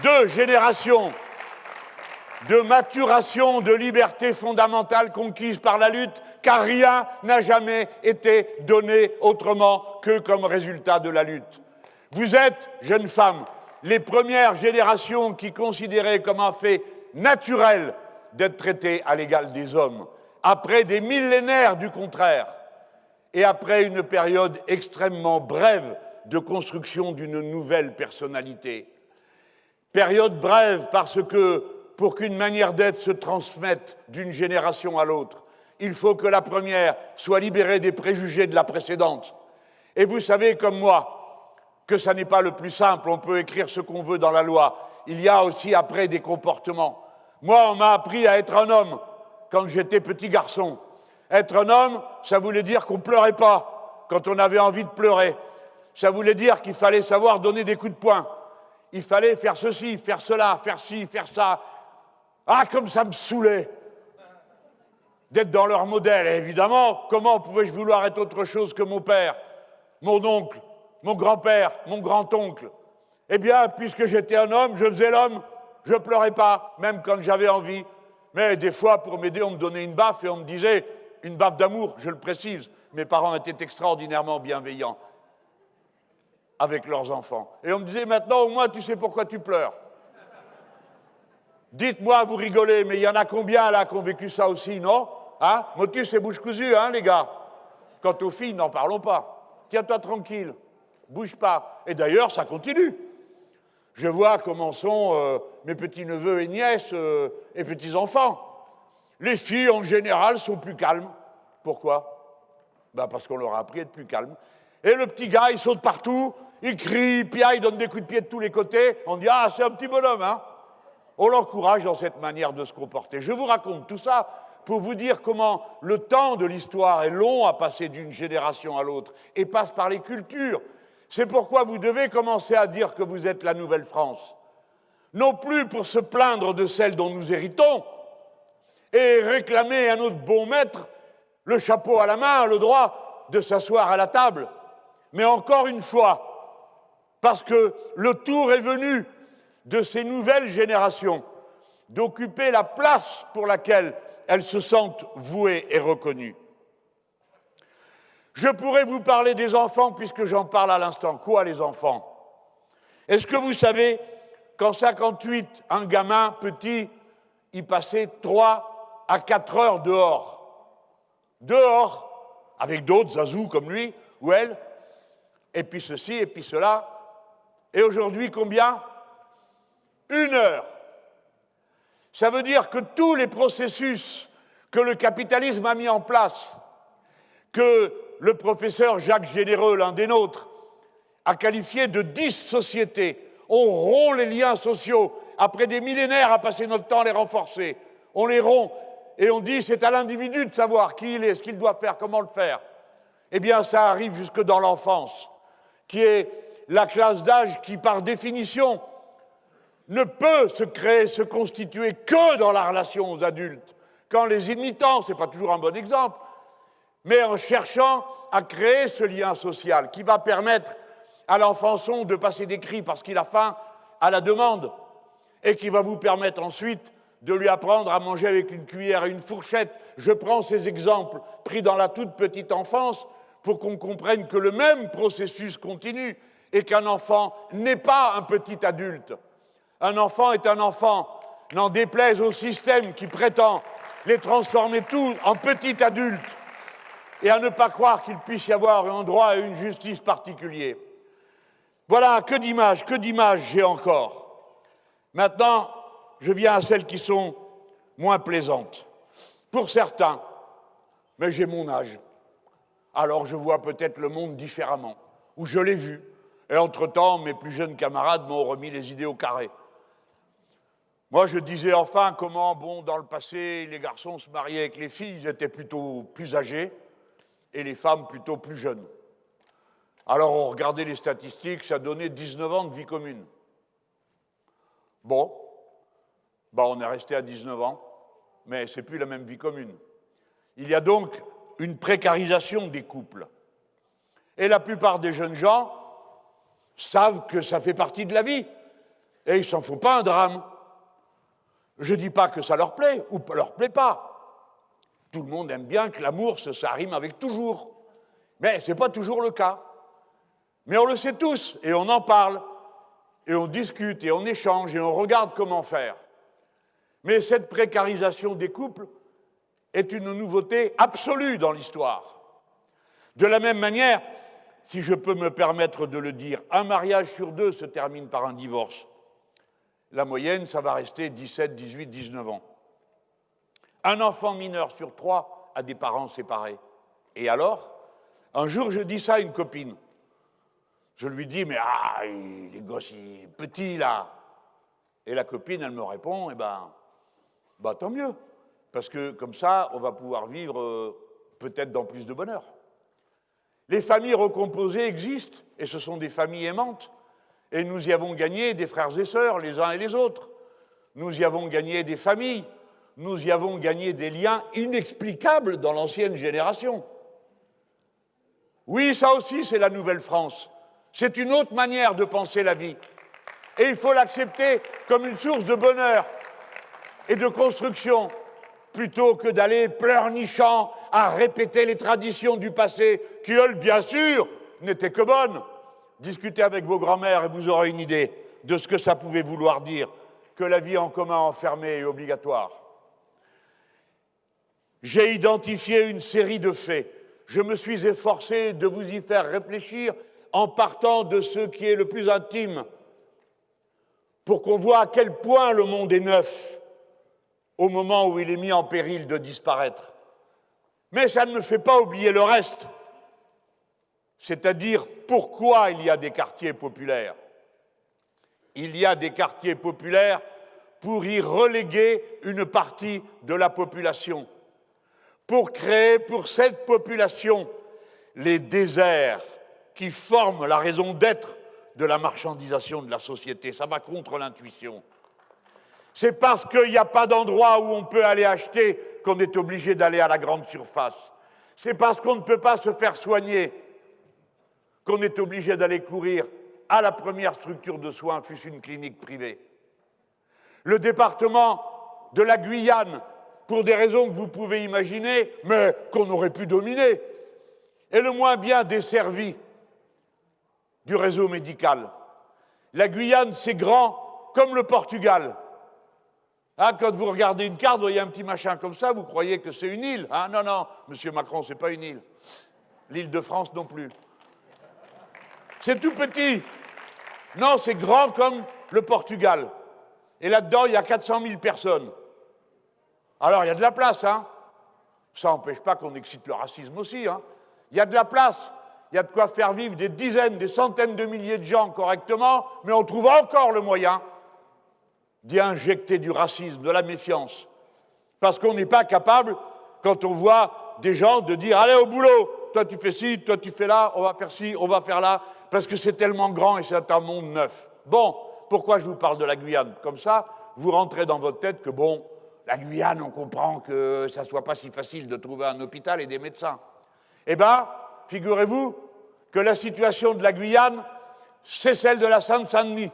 deux générations de maturation de liberté fondamentale conquise par la lutte, car rien n'a jamais été donné autrement que comme résultat de la lutte. Vous êtes, jeunes femmes, les premières générations qui considéraient comme un fait naturel d'être traitées à l'égal des hommes, après des millénaires du contraire, et après une période extrêmement brève de construction d'une nouvelle personnalité. Période brève parce que, pour qu'une manière d'être se transmette d'une génération à l'autre, il faut que la première soit libérée des préjugés de la précédente. Et vous savez, comme moi, que ça n'est pas le plus simple, on peut écrire ce qu'on veut dans la loi. Il y a aussi après des comportements. Moi, on m'a appris à être un homme quand j'étais petit garçon. Être un homme, ça voulait dire qu'on ne pleurait pas quand on avait envie de pleurer. Ça voulait dire qu'il fallait savoir donner des coups de poing. Il fallait faire ceci, faire cela, faire ci, faire ça. Ah, comme ça me saoulait d'être dans leur modèle. Et évidemment, comment pouvais-je vouloir être autre chose que mon père, mon oncle, mon grand-père, mon grand-oncle? Eh bien, puisque j'étais un homme, je faisais l'homme, je ne pleurais pas, même quand j'avais envie. Mais des fois, pour m'aider, on me donnait une baffe et on me disait, une baffe d'amour, je le précise. Mes parents étaient extraordinairement bienveillants avec leurs enfants. Et on me disait, maintenant, au moins, tu sais pourquoi tu pleures. Dites-moi, vous rigolez, mais il y en a combien, là, qui ont vécu ça aussi, non? Hein? Motus et bouche cousue, hein, les gars? Quant aux filles, n'en parlons pas. Tiens-toi tranquille, bouge pas. Et d'ailleurs, ça continue. Je vois comment sont mes petits-neveux et nièces et petits-enfants. Les filles, en général, sont plus calmes. Pourquoi? Ben parce qu'on leur a appris à être plus calmes. Et le petit gars, il saute partout, il crie, il piaille, il donne des coups de pied de tous les côtés. On dit, ah, c'est un petit bonhomme, hein? On l'encourage dans cette manière de se comporter. Je vous raconte tout ça pour vous dire comment le temps de l'histoire est long à passer d'une génération à l'autre et passe par les cultures. C'est pourquoi vous devez commencer à dire que vous êtes la nouvelle France. Non plus pour se plaindre de celle dont nous héritons et réclamer à notre bon maître le chapeau à la main, le droit de s'asseoir à la table, mais encore une fois, parce que le tour est venu de ces nouvelles générations d'occuper la place pour laquelle elles se sentent vouées et reconnues. Je pourrais vous parler des enfants puisque j'en parle à l'instant. Quoi, les enfants? Est-ce que vous savez qu'en 58, un gamin petit, il passait 3 à 4 heures dehors? Dehors, avec d'autres zazous comme lui ou elle, et puis ceci, et puis cela. Et aujourd'hui, combien? 1 heure. Ça veut dire que tous les processus que le capitalisme a mis en place, que le professeur Jacques Généreux, l'un des nôtres, a qualifié de dissociété, on rompt les liens sociaux, après des millénaires à passer notre temps à les renforcer, on les rompt, et on dit c'est à l'individu de savoir qui il est, ce qu'il doit faire, comment le faire. Eh bien, ça arrive jusque dans l'enfance, qui est la classe d'âge qui, par définition, ne peut se créer, se constituer que dans la relation aux adultes, qu'en les imitant, ce n'est pas toujours un bon exemple, mais en cherchant à créer ce lien social qui va permettre à l'enfançon de passer des cris parce qu'il a faim à la demande et qui va vous permettre ensuite de lui apprendre à manger avec une cuillère et une fourchette. Je prends ces exemples pris dans la toute petite enfance pour qu'on comprenne que le même processus continue et qu'un enfant n'est pas un petit adulte. Un enfant est un enfant, n'en déplaise au système qui prétend les transformer tous en petits adultes et à ne pas croire qu'il puisse y avoir un droit et une justice particuliers. Voilà, que d'images j'ai encore. Maintenant, je viens à celles qui sont moins plaisantes. Pour certains, mais j'ai mon âge, alors je vois peut-être le monde différemment, ou je l'ai vu, et entre-temps, mes plus jeunes camarades m'ont remis les idées au carré. Moi, je disais enfin comment, bon, dans le passé, les garçons se mariaient avec les filles, ils étaient plutôt plus âgés, et les femmes plutôt plus jeunes. Alors, on regardait les statistiques, ça donnait 19 ans de vie commune. Bon, on est resté à 19 ans, mais c'est plus la même vie commune. Il y a donc une précarisation des couples. Et la plupart des jeunes gens savent que ça fait partie de la vie, et ils ne s'en font pas un drame. Je ne dis pas que ça leur plaît, ou ne leur plaît pas. Tout le monde aime bien que l'amour, ça rime avec toujours. Mais ce n'est pas toujours le cas. Mais on le sait tous, et on en parle, et on discute, et on échange, et on regarde comment faire. Mais cette précarisation des couples est une nouveauté absolue dans l'histoire. De la même manière, si je peux me permettre de le dire, un mariage sur 2 se termine par un divorce. La moyenne, ça va rester 17, 18, 19 ans. Un enfant mineur sur 3 a des parents séparés. Et alors, un jour, je dis ça à une copine. Je lui dis, mais les gosses, il est petit, là. Et la copine, elle me répond, tant mieux. Parce que comme ça, on va pouvoir vivre peut-être dans plus de bonheur. Les familles recomposées existent, et ce sont des familles aimantes. Et nous y avons gagné des frères et sœurs, les uns et les autres. Nous y avons gagné des familles. Nous y avons gagné des liens inexplicables dans l'ancienne génération. Oui, ça aussi, c'est la Nouvelle-France. C'est une autre manière de penser la vie. Et il faut l'accepter comme une source de bonheur et de construction, plutôt que d'aller pleurnichant à répéter les traditions du passé, qui, elles, bien sûr, n'étaient que bonnes. Discutez avec vos grands-mères et vous aurez une idée de ce que ça pouvait vouloir dire, que la vie en commun enfermée est obligatoire. J'ai identifié une série de faits. Je me suis efforcé de vous y faire réfléchir en partant de ce qui est le plus intime, pour qu'on voit à quel point le monde est neuf au moment où il est mis en péril de disparaître. Mais ça ne me fait pas oublier le reste, c'est-à-dire pourquoi il y a des quartiers populaires. Il y a des quartiers populaires pour y reléguer une partie de la population, pour créer pour cette population les déserts qui forment la raison d'être de la marchandisation de la société. Ça va contre l'intuition. C'est parce qu'il n'y a pas d'endroit où on peut aller acheter qu'on est obligé d'aller à la grande surface. C'est parce qu'on ne peut pas se faire soigner qu'on est obligé d'aller courir à la première structure de soins, fût-ce une clinique privée. Le département de la Guyane, pour des raisons que vous pouvez imaginer, mais qu'on aurait pu dominer, est le moins bien desservi du réseau médical. La Guyane, c'est grand comme le Portugal. Quand vous regardez une carte, vous voyez un petit machin comme ça, vous croyez que c'est une île. Non, non, monsieur Macron, c'est pas une île. L'île de France non plus. C'est tout petit. Non, c'est grand comme le Portugal. Et là-dedans, il y a 400 000 personnes. Alors, il y a de la place, hein. Ça n'empêche pas qu'on excite le racisme aussi, hein. Il y a de la place. Il y a de quoi faire vivre des dizaines, des centaines de milliers de gens correctement, mais on trouve encore le moyen d'y injecter du racisme, de la méfiance. Parce qu'on n'est pas capable, quand on voit des gens, de dire « Allez au boulot, toi tu fais ci, toi tu fais là, on va faire ci, on va faire là », parce que c'est tellement grand et c'est un monde neuf. Bon, pourquoi je vous parle de la Guyane? Comme ça, vous rentrez dans votre tête que, bon, la Guyane, on comprend que ça ne soit pas si facile de trouver un hôpital et des médecins. Eh bien, figurez-vous que la situation de la Guyane, c'est celle de la Seine-Saint-Denis.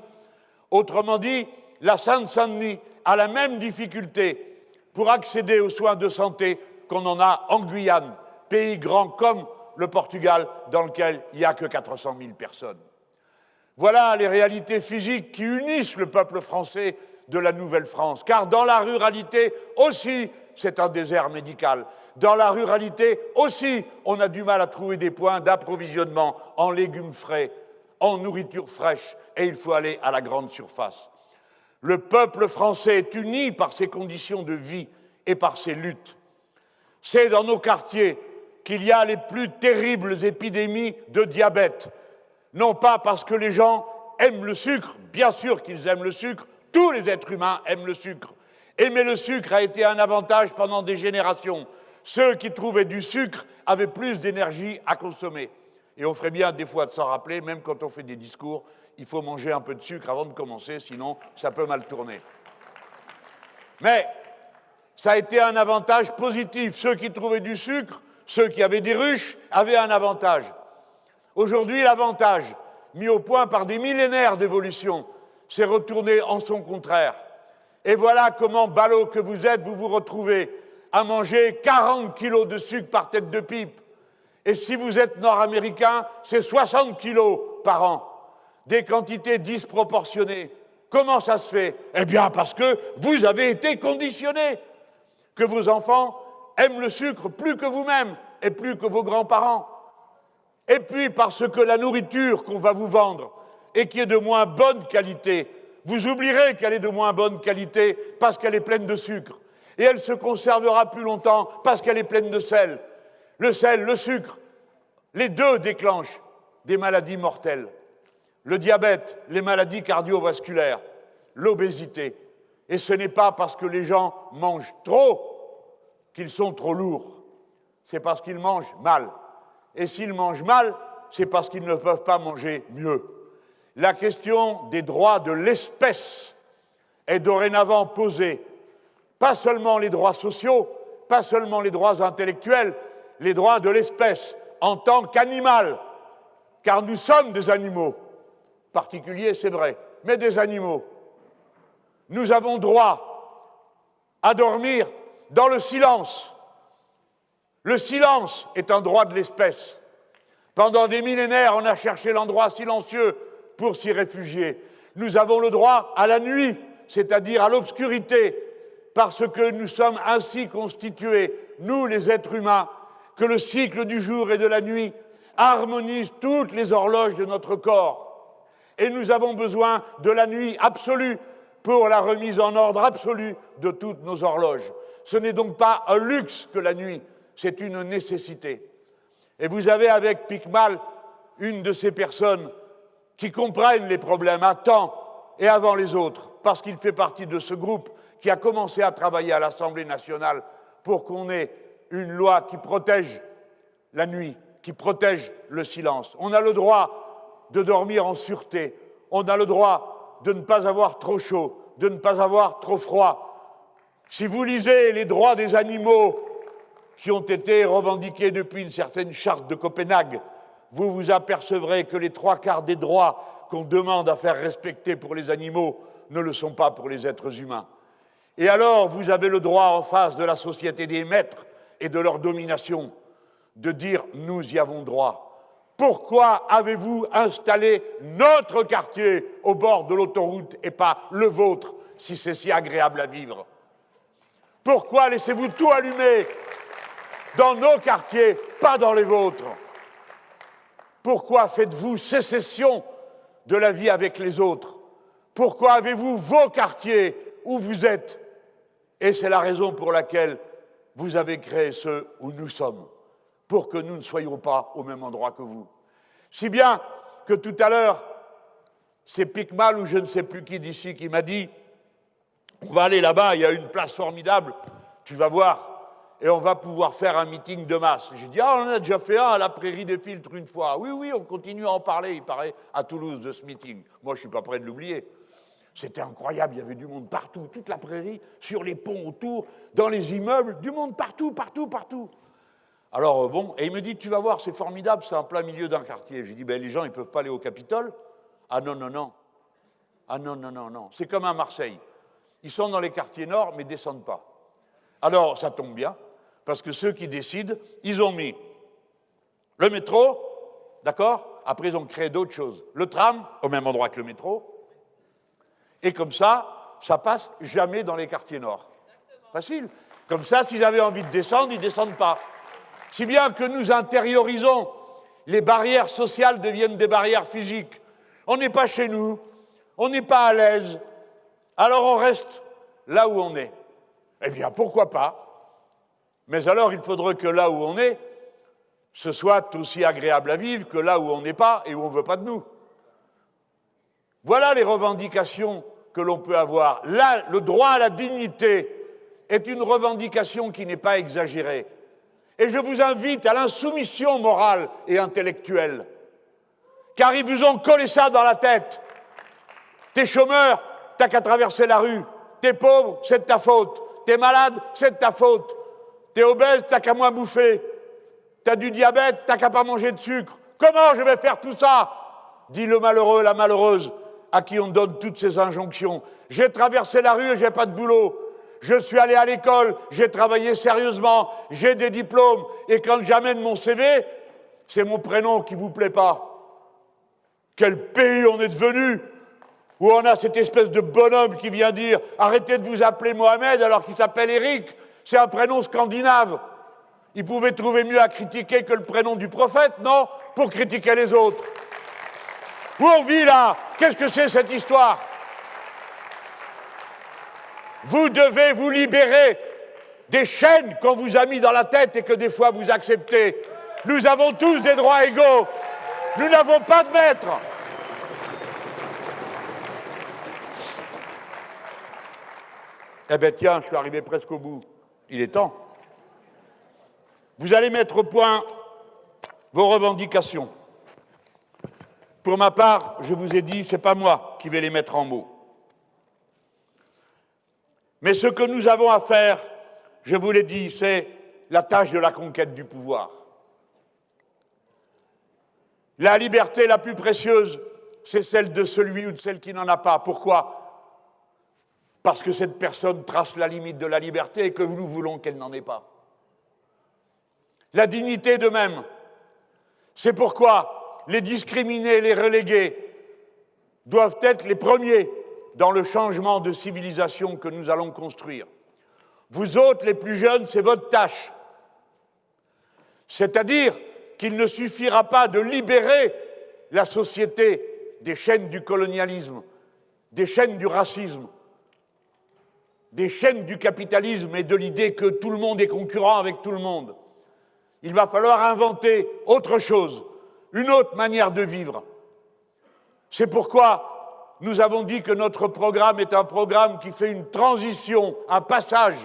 Autrement dit, la Seine-Saint-Denis a la même difficulté pour accéder aux soins de santé qu'on en a en Guyane, pays grand comme le Portugal, dans lequel il n'y a que 400 000 personnes. Voilà les réalités physiques qui unissent le peuple français de la Nouvelle-France, car dans la ruralité aussi, c'est un désert médical. Dans la ruralité aussi, on a du mal à trouver des points d'approvisionnement en légumes frais, en nourriture fraîche, et il faut aller à la grande surface. Le peuple français est uni par ses conditions de vie et par ses luttes. C'est dans nos quartiers qu'il y a les plus terribles épidémies de diabète. Non pas parce que les gens aiment le sucre, bien sûr qu'ils aiment le sucre, tous les êtres humains aiment le sucre. Aimer le sucre a été un avantage pendant des générations. Ceux qui trouvaient du sucre avaient plus d'énergie à consommer. Et on ferait bien des fois de s'en rappeler, même quand on fait des discours, il faut manger un peu de sucre avant de commencer, sinon ça peut mal tourner. Mais ça a été un avantage positif. Ceux qui trouvaient du sucre Ceux qui avaient des ruches avaient un avantage. Aujourd'hui, l'avantage, mis au point par des millénaires d'évolution, s'est retourné en son contraire. Et voilà comment, ballot que vous êtes, vous vous retrouvez à manger 40 kilos de sucre par tête de pipe. Et si vous êtes nord-américain, c'est 60 kilos par an. Des quantités disproportionnées. Comment ça se fait? Eh bien, parce que vous avez été conditionné. Que vos enfants aiment le sucre plus que vous-même et plus que vos grands-parents. Et puis parce que la nourriture qu'on va vous vendre et qui est de moins bonne qualité, vous oublierez qu'elle est de moins bonne qualité parce qu'elle est pleine de sucre. Et elle se conservera plus longtemps parce qu'elle est pleine de sel. Le sel, le sucre, les deux déclenchent des maladies mortelles. Le diabète, les maladies cardiovasculaires, l'obésité. Et ce n'est pas parce que les gens mangent trop qu'ils sont trop lourds. C'est parce qu'ils mangent mal. Et s'ils mangent mal, c'est parce qu'ils ne peuvent pas manger mieux. La question des droits de l'espèce est dorénavant posée. Pas seulement les droits sociaux, pas seulement les droits intellectuels, les droits de l'espèce en tant qu'animal, car nous sommes des animaux, particuliers c'est vrai, mais des animaux. Nous avons droit à dormir dans le silence. Le silence est un droit de l'espèce. Pendant des millénaires, on a cherché l'endroit silencieux pour s'y réfugier. Nous avons le droit à la nuit, c'est-à-dire à l'obscurité, parce que nous sommes ainsi constitués, nous les êtres humains, que le cycle du jour et de la nuit harmonise toutes les horloges de notre corps. Et nous avons besoin de la nuit absolue pour la remise en ordre absolue de toutes nos horloges. Ce n'est donc pas un luxe que la nuit, c'est une nécessité. Et vous avez avec Picmal une de ces personnes qui comprennent les problèmes à temps et avant les autres, parce qu'il fait partie de ce groupe qui a commencé à travailler à l'Assemblée nationale pour qu'on ait une loi qui protège la nuit, qui protège le silence. On a le droit de dormir en sûreté, on a le droit de ne pas avoir trop chaud, de ne pas avoir trop froid. Si vous lisez les droits des animaux qui ont été revendiqués depuis une certaine charte de Copenhague, vous vous apercevrez que les 3/4 des droits qu'on demande à faire respecter pour les animaux ne le sont pas pour les êtres humains. Et alors, vous avez le droit en face de la société des maîtres et de leur domination de dire « nous y avons droit ». Pourquoi avez-vous installé notre quartier au bord de l'autoroute et pas le vôtre, si c'est si agréable à vivre? Pourquoi laissez-vous tout allumer dans nos quartiers, pas dans les vôtres? Pourquoi faites-vous sécession de la vie avec les autres? Pourquoi avez-vous vos quartiers où vous êtes? Et c'est la raison pour laquelle vous avez créé ceux où nous sommes, pour que nous ne soyons pas au même endroit que vous. Si bien que tout à l'heure, c'est Picmal ou je ne sais plus qui d'ici qui m'a dit « on va aller là-bas, il y a une place formidable, tu vas voir ». Et on va pouvoir faire un meeting de masse. J'ai dit, on en a déjà fait un à la Prairie des Filtres une fois. Oui, on continue à en parler, il paraît, à Toulouse, de ce meeting. Moi, je ne suis pas prêt de l'oublier. C'était incroyable, il y avait du monde partout, toute la prairie, sur les ponts autour, dans les immeubles, du monde partout. Alors, bon, et il me dit, tu vas voir, c'est formidable, c'est en plein milieu d'un quartier. J'ai dit, les gens, ils ne peuvent pas aller au Capitole. Ah non. Ah non. C'est comme à Marseille. Ils sont dans les quartiers nord, mais ne descendent pas. Alors, ça tombe bien, parce que ceux qui décident, ils ont mis le métro, d'accord? Après, ils ont créé d'autres choses. Le tram, au même endroit que le métro. Et comme ça passe jamais dans les quartiers nord. Facile. Comme ça, s'ils avaient envie de descendre, ils ne descendent pas. Si bien que nous intériorisons, les barrières sociales deviennent des barrières physiques. On n'est pas chez nous, on n'est pas à l'aise, alors on reste là où on est. Eh bien, pourquoi pas? Mais alors, il faudrait que là où on est, ce soit aussi agréable à vivre que là où on n'est pas et où on ne veut pas de nous. Voilà les revendications que l'on peut avoir. Là, le droit à la dignité est une revendication qui n'est pas exagérée. Et je vous invite à l'insoumission morale et intellectuelle. Car ils vous ont collé ça dans la tête. T'es chômeur, t'as qu'à traverser la rue. T'es pauvre, c'est de ta faute. T'es malade, c'est de ta faute. T'es obèse, t'as qu'à moins bouffer. t'as du diabète, t'as qu'à pas manger de sucre. Comment je vais faire tout ça? Dit le malheureux, la malheureuse, à qui on donne toutes ces injonctions. J'ai traversé la rue et j'ai pas de boulot. Je suis allé à l'école, j'ai travaillé sérieusement, j'ai des diplômes, et quand j'amène mon CV, c'est mon prénom qui vous plaît pas. Quel pays on est devenu, où on a cette espèce de bonhomme qui vient dire « Arrêtez de vous appeler Mohamed alors qu'il s'appelle Eric, c'est un prénom scandinave ». Il pouvait trouver mieux à critiquer que le prénom du prophète, non? Pour critiquer les autres. Où on vit là? Qu'est-ce que c'est cette histoire? Vous devez vous libérer des chaînes qu'on vous a mis dans la tête et que des fois vous acceptez. Nous avons tous des droits égaux. Nous n'avons pas de maître. Eh bien tiens, je suis arrivé presque au bout. Il est temps. Vous allez mettre au point vos revendications. Pour ma part, je vous ai dit, ce n'est pas moi qui vais les mettre en mots. Mais ce que nous avons à faire, je vous l'ai dit, c'est la tâche de la conquête du pouvoir. La liberté la plus précieuse, c'est celle de celui ou de celle qui n'en a pas. Pourquoi? Parce que cette personne trace la limite de la liberté et que nous voulons qu'elle n'en ait pas. La dignité de même. C'est pourquoi les discriminés, les relégués doivent être les premiers dans le changement de civilisation que nous allons construire. Vous autres, les plus jeunes, c'est votre tâche. C'est-à-dire qu'il ne suffira pas de libérer la société des chaînes du colonialisme, des chaînes du racisme, des chaînes du capitalisme et de l'idée que tout le monde est concurrent avec tout le monde. Il va falloir inventer autre chose, une autre manière de vivre. C'est pourquoi nous avons dit que notre programme est un programme qui fait une transition, un passage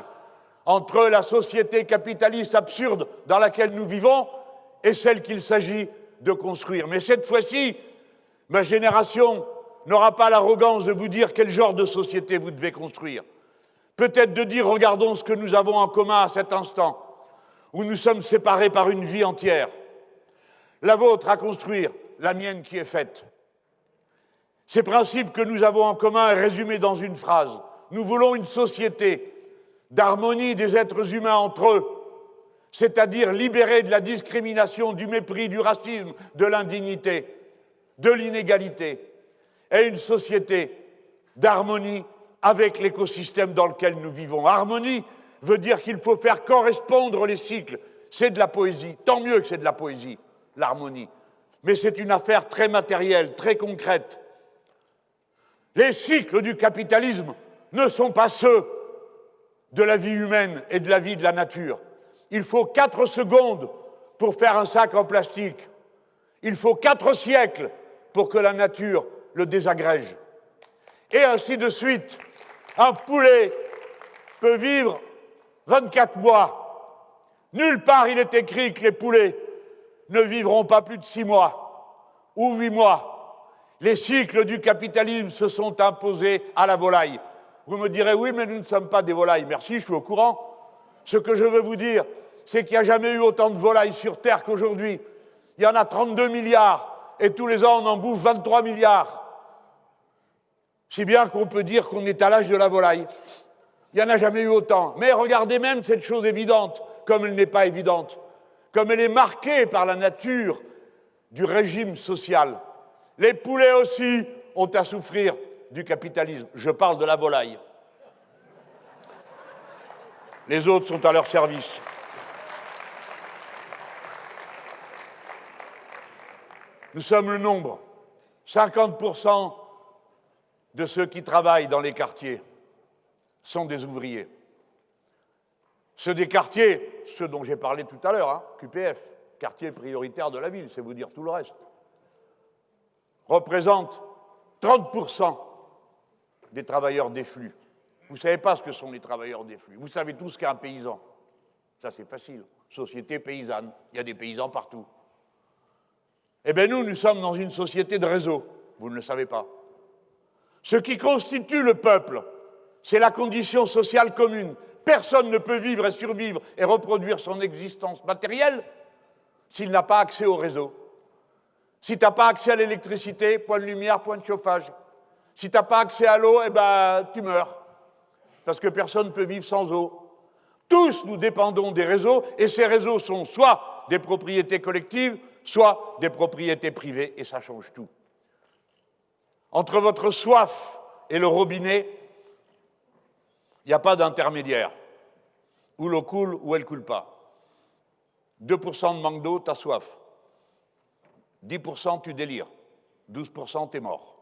entre la société capitaliste absurde dans laquelle nous vivons et celle qu'il s'agit de construire. Mais cette fois-ci, ma génération n'aura pas l'arrogance de vous dire quel genre de société vous devez construire. Peut-être de dire, regardons ce que nous avons en commun à cet instant, où nous sommes séparés par une vie entière. La vôtre à construire, la mienne qui est faite. Ces principes que nous avons en commun est résumé dans une phrase. Nous voulons une société d'harmonie des êtres humains entre eux, c'est-à-dire libérée de la discrimination, du mépris, du racisme, de l'indignité, de l'inégalité, et une société d'harmonie avec l'écosystème dans lequel nous vivons. Harmonie veut dire qu'il faut faire correspondre les cycles. C'est de la poésie, tant mieux que c'est de la poésie, l'harmonie. Mais c'est une affaire très matérielle, très concrète. Les cycles du capitalisme ne sont pas ceux de la vie humaine et de la vie de la nature. Il faut 4 secondes pour faire un sac en plastique. Il faut 4 siècles pour que la nature le désagrège. Et ainsi de suite. Un poulet peut vivre 24 mois. Nulle part il est écrit que les poulets ne vivront pas plus de 6 mois ou 8 mois. Les cycles du capitalisme se sont imposés à la volaille. Vous me direz, oui, mais nous ne sommes pas des volailles. Merci, je suis au courant. Ce que je veux vous dire, c'est qu'il n'y a jamais eu autant de volailles sur Terre qu'aujourd'hui. Il y en a 32 milliards, et tous les ans, on en bouffe 23 milliards. Si bien qu'on peut dire qu'on est à l'âge de la volaille. Il n'y en a jamais eu autant. Mais regardez même cette chose évidente, comme elle n'est pas évidente, comme elle est marquée par la nature du régime social. Les poulets aussi ont à souffrir du capitalisme. Je parle de la volaille. Les autres sont à leur service. Nous sommes le nombre. 50% de ceux qui travaillent dans les quartiers sont des ouvriers. Ceux des quartiers, ceux dont j'ai parlé tout à l'heure, QPF, quartier prioritaire de la ville, c'est vous dire tout le reste, représentent 30% des travailleurs des flux. Vous ne savez pas ce que sont les travailleurs des flux. Vous savez tous ce qu'est un paysan. Ça, c'est facile. Société paysanne. Il y a des paysans partout. Eh bien, nous sommes dans une société de réseau. Vous ne le savez pas. Ce qui constitue le peuple, c'est la condition sociale commune. Personne ne peut vivre et survivre et reproduire son existence matérielle s'il n'a pas accès au réseau. Si tu n'as pas accès à l'électricité, point de lumière, point de chauffage. Si tu n'as pas accès à l'eau, eh ben, tu meurs. Parce que personne ne peut vivre sans eau. Tous nous dépendons des réseaux, et ces réseaux sont soit des propriétés collectives, soit des propriétés privées, et ça change tout. Entre votre soif et le robinet, il n'y a pas d'intermédiaire. Ou l'eau coule, ou elle ne coule pas. 2% de manque d'eau, tu as soif. 10%, tu délires. 12%, tu es mort.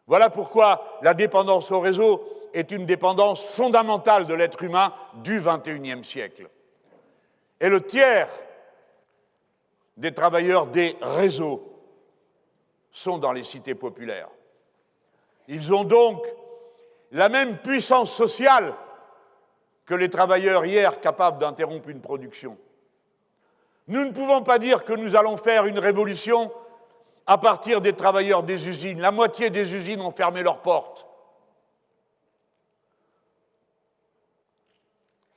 Voilà pourquoi la dépendance au réseau est une dépendance fondamentale de l'être humain du XXIe siècle. Et le tiers des travailleurs des réseaux sont dans les cités populaires. Ils ont donc la même puissance sociale que les travailleurs hier capables d'interrompre une production. Nous ne pouvons pas dire que nous allons faire une révolution à partir des travailleurs des usines. La moitié des usines ont fermé leurs portes.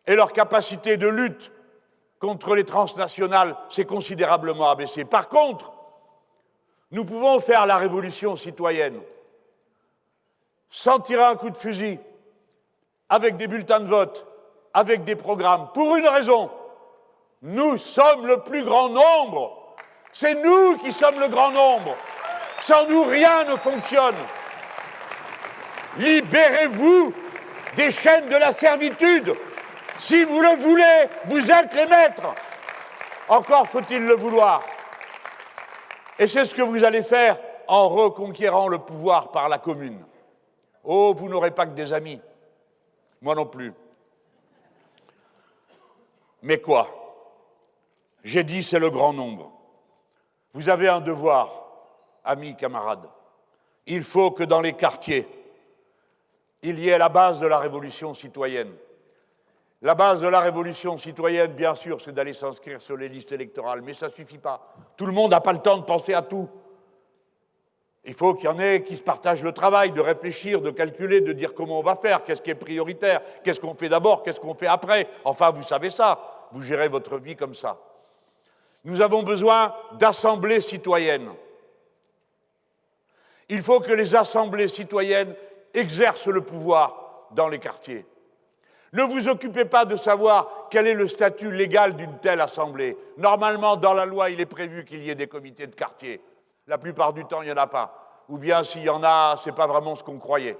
Et leur capacité de lutte contre les transnationales s'est considérablement abaissée. Par contre, nous pouvons faire la révolution citoyenne sans tirer un coup de fusil, avec des bulletins de vote, avec des programmes, pour une raison. Nous sommes le plus grand nombre. C'est nous qui sommes le grand nombre. Sans nous, rien ne fonctionne. Libérez-vous des chaînes de la servitude. Si vous le voulez, vous êtes les maîtres. Encore faut-il le vouloir. Et c'est ce que vous allez faire en reconquérant le pouvoir par la commune. Oh, vous n'aurez pas que des amis. Moi non plus. Mais quoi? J'ai dit, c'est le grand nombre. Vous avez un devoir, amis, camarades. Il faut que dans les quartiers, il y ait la base de la révolution citoyenne. La base de la révolution citoyenne, bien sûr, c'est d'aller s'inscrire sur les listes électorales, mais ça ne suffit pas. Tout le monde n'a pas le temps de penser à tout. Il faut qu'il y en ait qui se partagent le travail, de réfléchir, de calculer, de dire comment on va faire, qu'est-ce qui est prioritaire, qu'est-ce qu'on fait d'abord, qu'est-ce qu'on fait après. Enfin, vous savez ça, vous gérez votre vie comme ça. Nous avons besoin d'assemblées citoyennes. Il faut que les assemblées citoyennes exercent le pouvoir dans les quartiers. Ne vous occupez pas de savoir quel est le statut légal d'une telle assemblée. Normalement, dans la loi, il est prévu qu'il y ait des comités de quartier. La plupart du temps, il n'y en a pas. Ou bien, s'il y en a, ce n'est pas vraiment ce qu'on croyait.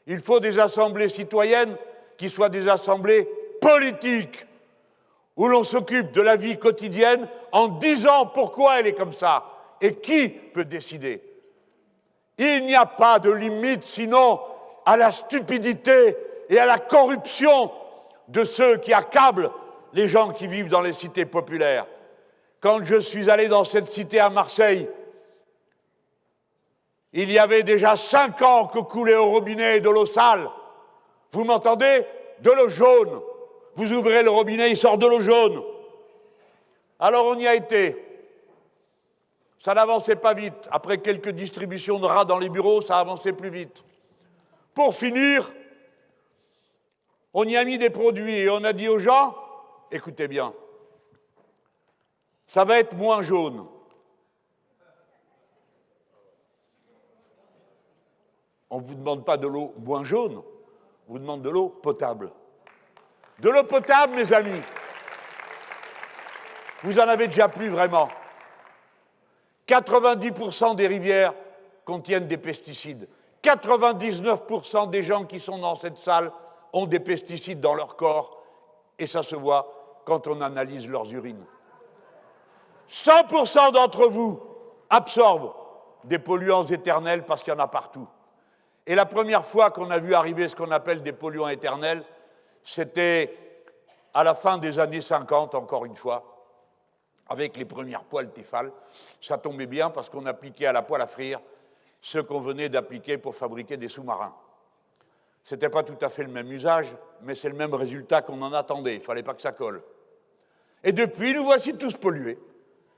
Il faut des assemblées citoyennes qui soient des assemblées politiques, où l'on s'occupe de la vie quotidienne en disant pourquoi elle est comme ça et qui peut décider. Il n'y a pas de limite sinon à la stupidité et à la corruption de ceux qui accablent les gens qui vivent dans les cités populaires. Quand je suis allé dans cette cité à Marseille, il y avait déjà 5 ans que coulait au robinet de l'eau sale. Vous m'entendez? De l'eau jaune. Vous ouvrez le robinet, il sort de l'eau jaune. Alors on y a été. Ça n'avançait pas vite. Après quelques distributions de rats dans les bureaux, ça avançait plus vite. Pour finir, on y a mis des produits et on a dit aux gens, écoutez bien, ça va être moins jaune. On ne vous demande pas de l'eau moins jaune, on vous demande de l'eau potable. De l'eau potable, mes amis. Vous en avez déjà plus vraiment. 90% des rivières contiennent des pesticides. 99% des gens qui sont dans cette salle ont des pesticides dans leur corps, et ça se voit quand on analyse leurs urines. 100% d'entre vous absorbent des polluants éternels parce qu'il y en a partout. Et la première fois qu'on a vu arriver ce qu'on appelle des polluants éternels, c'était à la fin des années 50, encore une fois, avec les premières poêles Tefal. Ça tombait bien parce qu'on appliquait à la poêle à frire ce qu'on venait d'appliquer pour fabriquer des sous-marins. Ce n'était pas tout à fait le même usage, mais c'est le même résultat qu'on en attendait. Il ne fallait pas que ça colle. Et depuis, nous voici tous pollués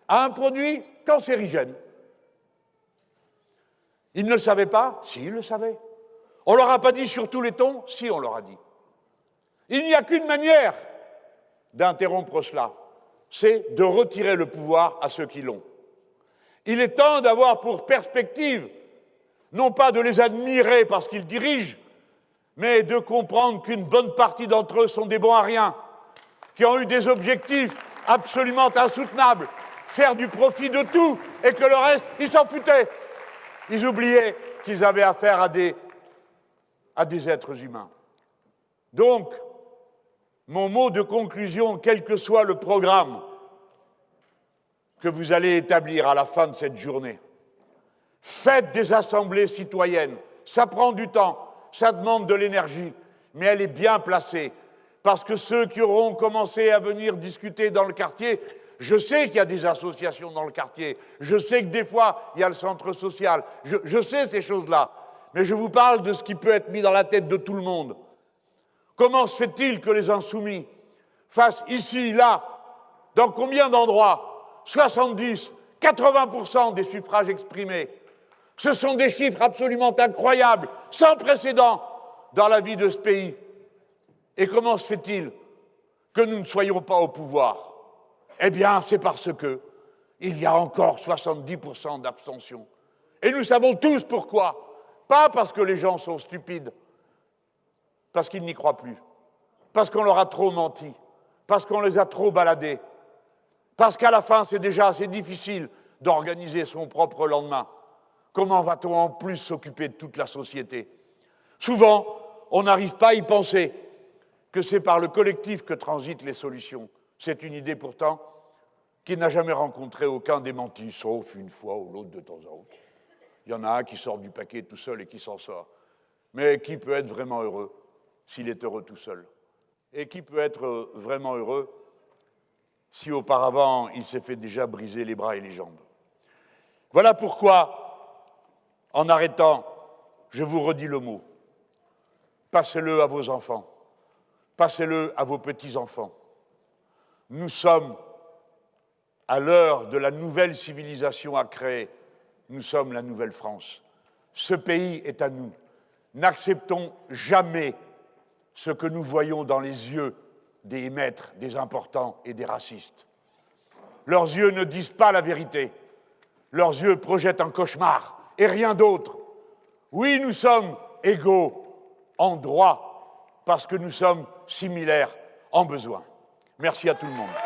à un produit cancérigène. Ils ne le savaient pas? Si, ils le savaient. On ne leur a pas dit sur tous les tons? Si, on leur a dit. Il n'y a qu'une manière d'interrompre cela, c'est de retirer le pouvoir à ceux qui l'ont. Il est temps d'avoir pour perspective, non pas de les admirer parce qu'ils dirigent, mais de comprendre qu'une bonne partie d'entre eux sont des bons à rien, qui ont eu des objectifs absolument insoutenables, faire du profit de tout, et que le reste, ils s'en foutaient. Ils oubliaient qu'ils avaient affaire à des êtres humains. Donc, mon mot de conclusion, quel que soit le programme que vous allez établir à la fin de cette journée, faites des assemblées citoyennes. Ça prend du temps, ça demande de l'énergie, mais elle est bien placée. Parce que ceux qui auront commencé à venir discuter dans le quartier, je sais qu'il y a des associations dans le quartier, je sais que des fois, il y a le centre social, je sais ces choses-là, mais je vous parle de ce qui peut être mis dans la tête de tout le monde. Comment se fait-il que les insoumis fassent ici, là, dans combien d'endroits 70, 80% des suffrages exprimés. Ce sont des chiffres absolument incroyables, sans précédent dans la vie de ce pays. Et comment se fait-il que nous ne soyons pas au pouvoir? Eh bien, c'est parce que il y a encore 70% d'abstention. Et nous savons tous pourquoi. Pas parce que les gens sont stupides, parce qu'ils n'y croient plus, parce qu'on leur a trop menti, parce qu'on les a trop baladés, parce qu'à la fin, c'est déjà assez difficile d'organiser son propre lendemain. Comment va-t-on en plus s'occuper de toute la société? Souvent, on n'arrive pas à y penser que c'est par le collectif que transitent les solutions. C'est une idée pourtant qui n'a jamais rencontré aucun démenti, sauf une fois ou l'autre de temps en temps. Il y en a un qui sort du paquet tout seul et qui s'en sort. Mais qui peut être vraiment heureux s'il est heureux tout seul? Et qui peut être vraiment heureux si auparavant il s'est fait déjà briser les bras et les jambes? Voilà pourquoi, en arrêtant, je vous redis le mot. Passez-le à vos enfants. Passez-le à vos petits-enfants. Nous sommes à l'heure de la nouvelle civilisation à créer. Nous sommes la nouvelle France. Ce pays est à nous. N'acceptons jamais ce que nous voyons dans les yeux des maîtres, des importants et des racistes. Leurs yeux ne disent pas la vérité. Leurs yeux projettent un cauchemar et rien d'autre. Oui, nous sommes égaux en droit parce que nous sommes similaires en besoin. Merci à tout le monde.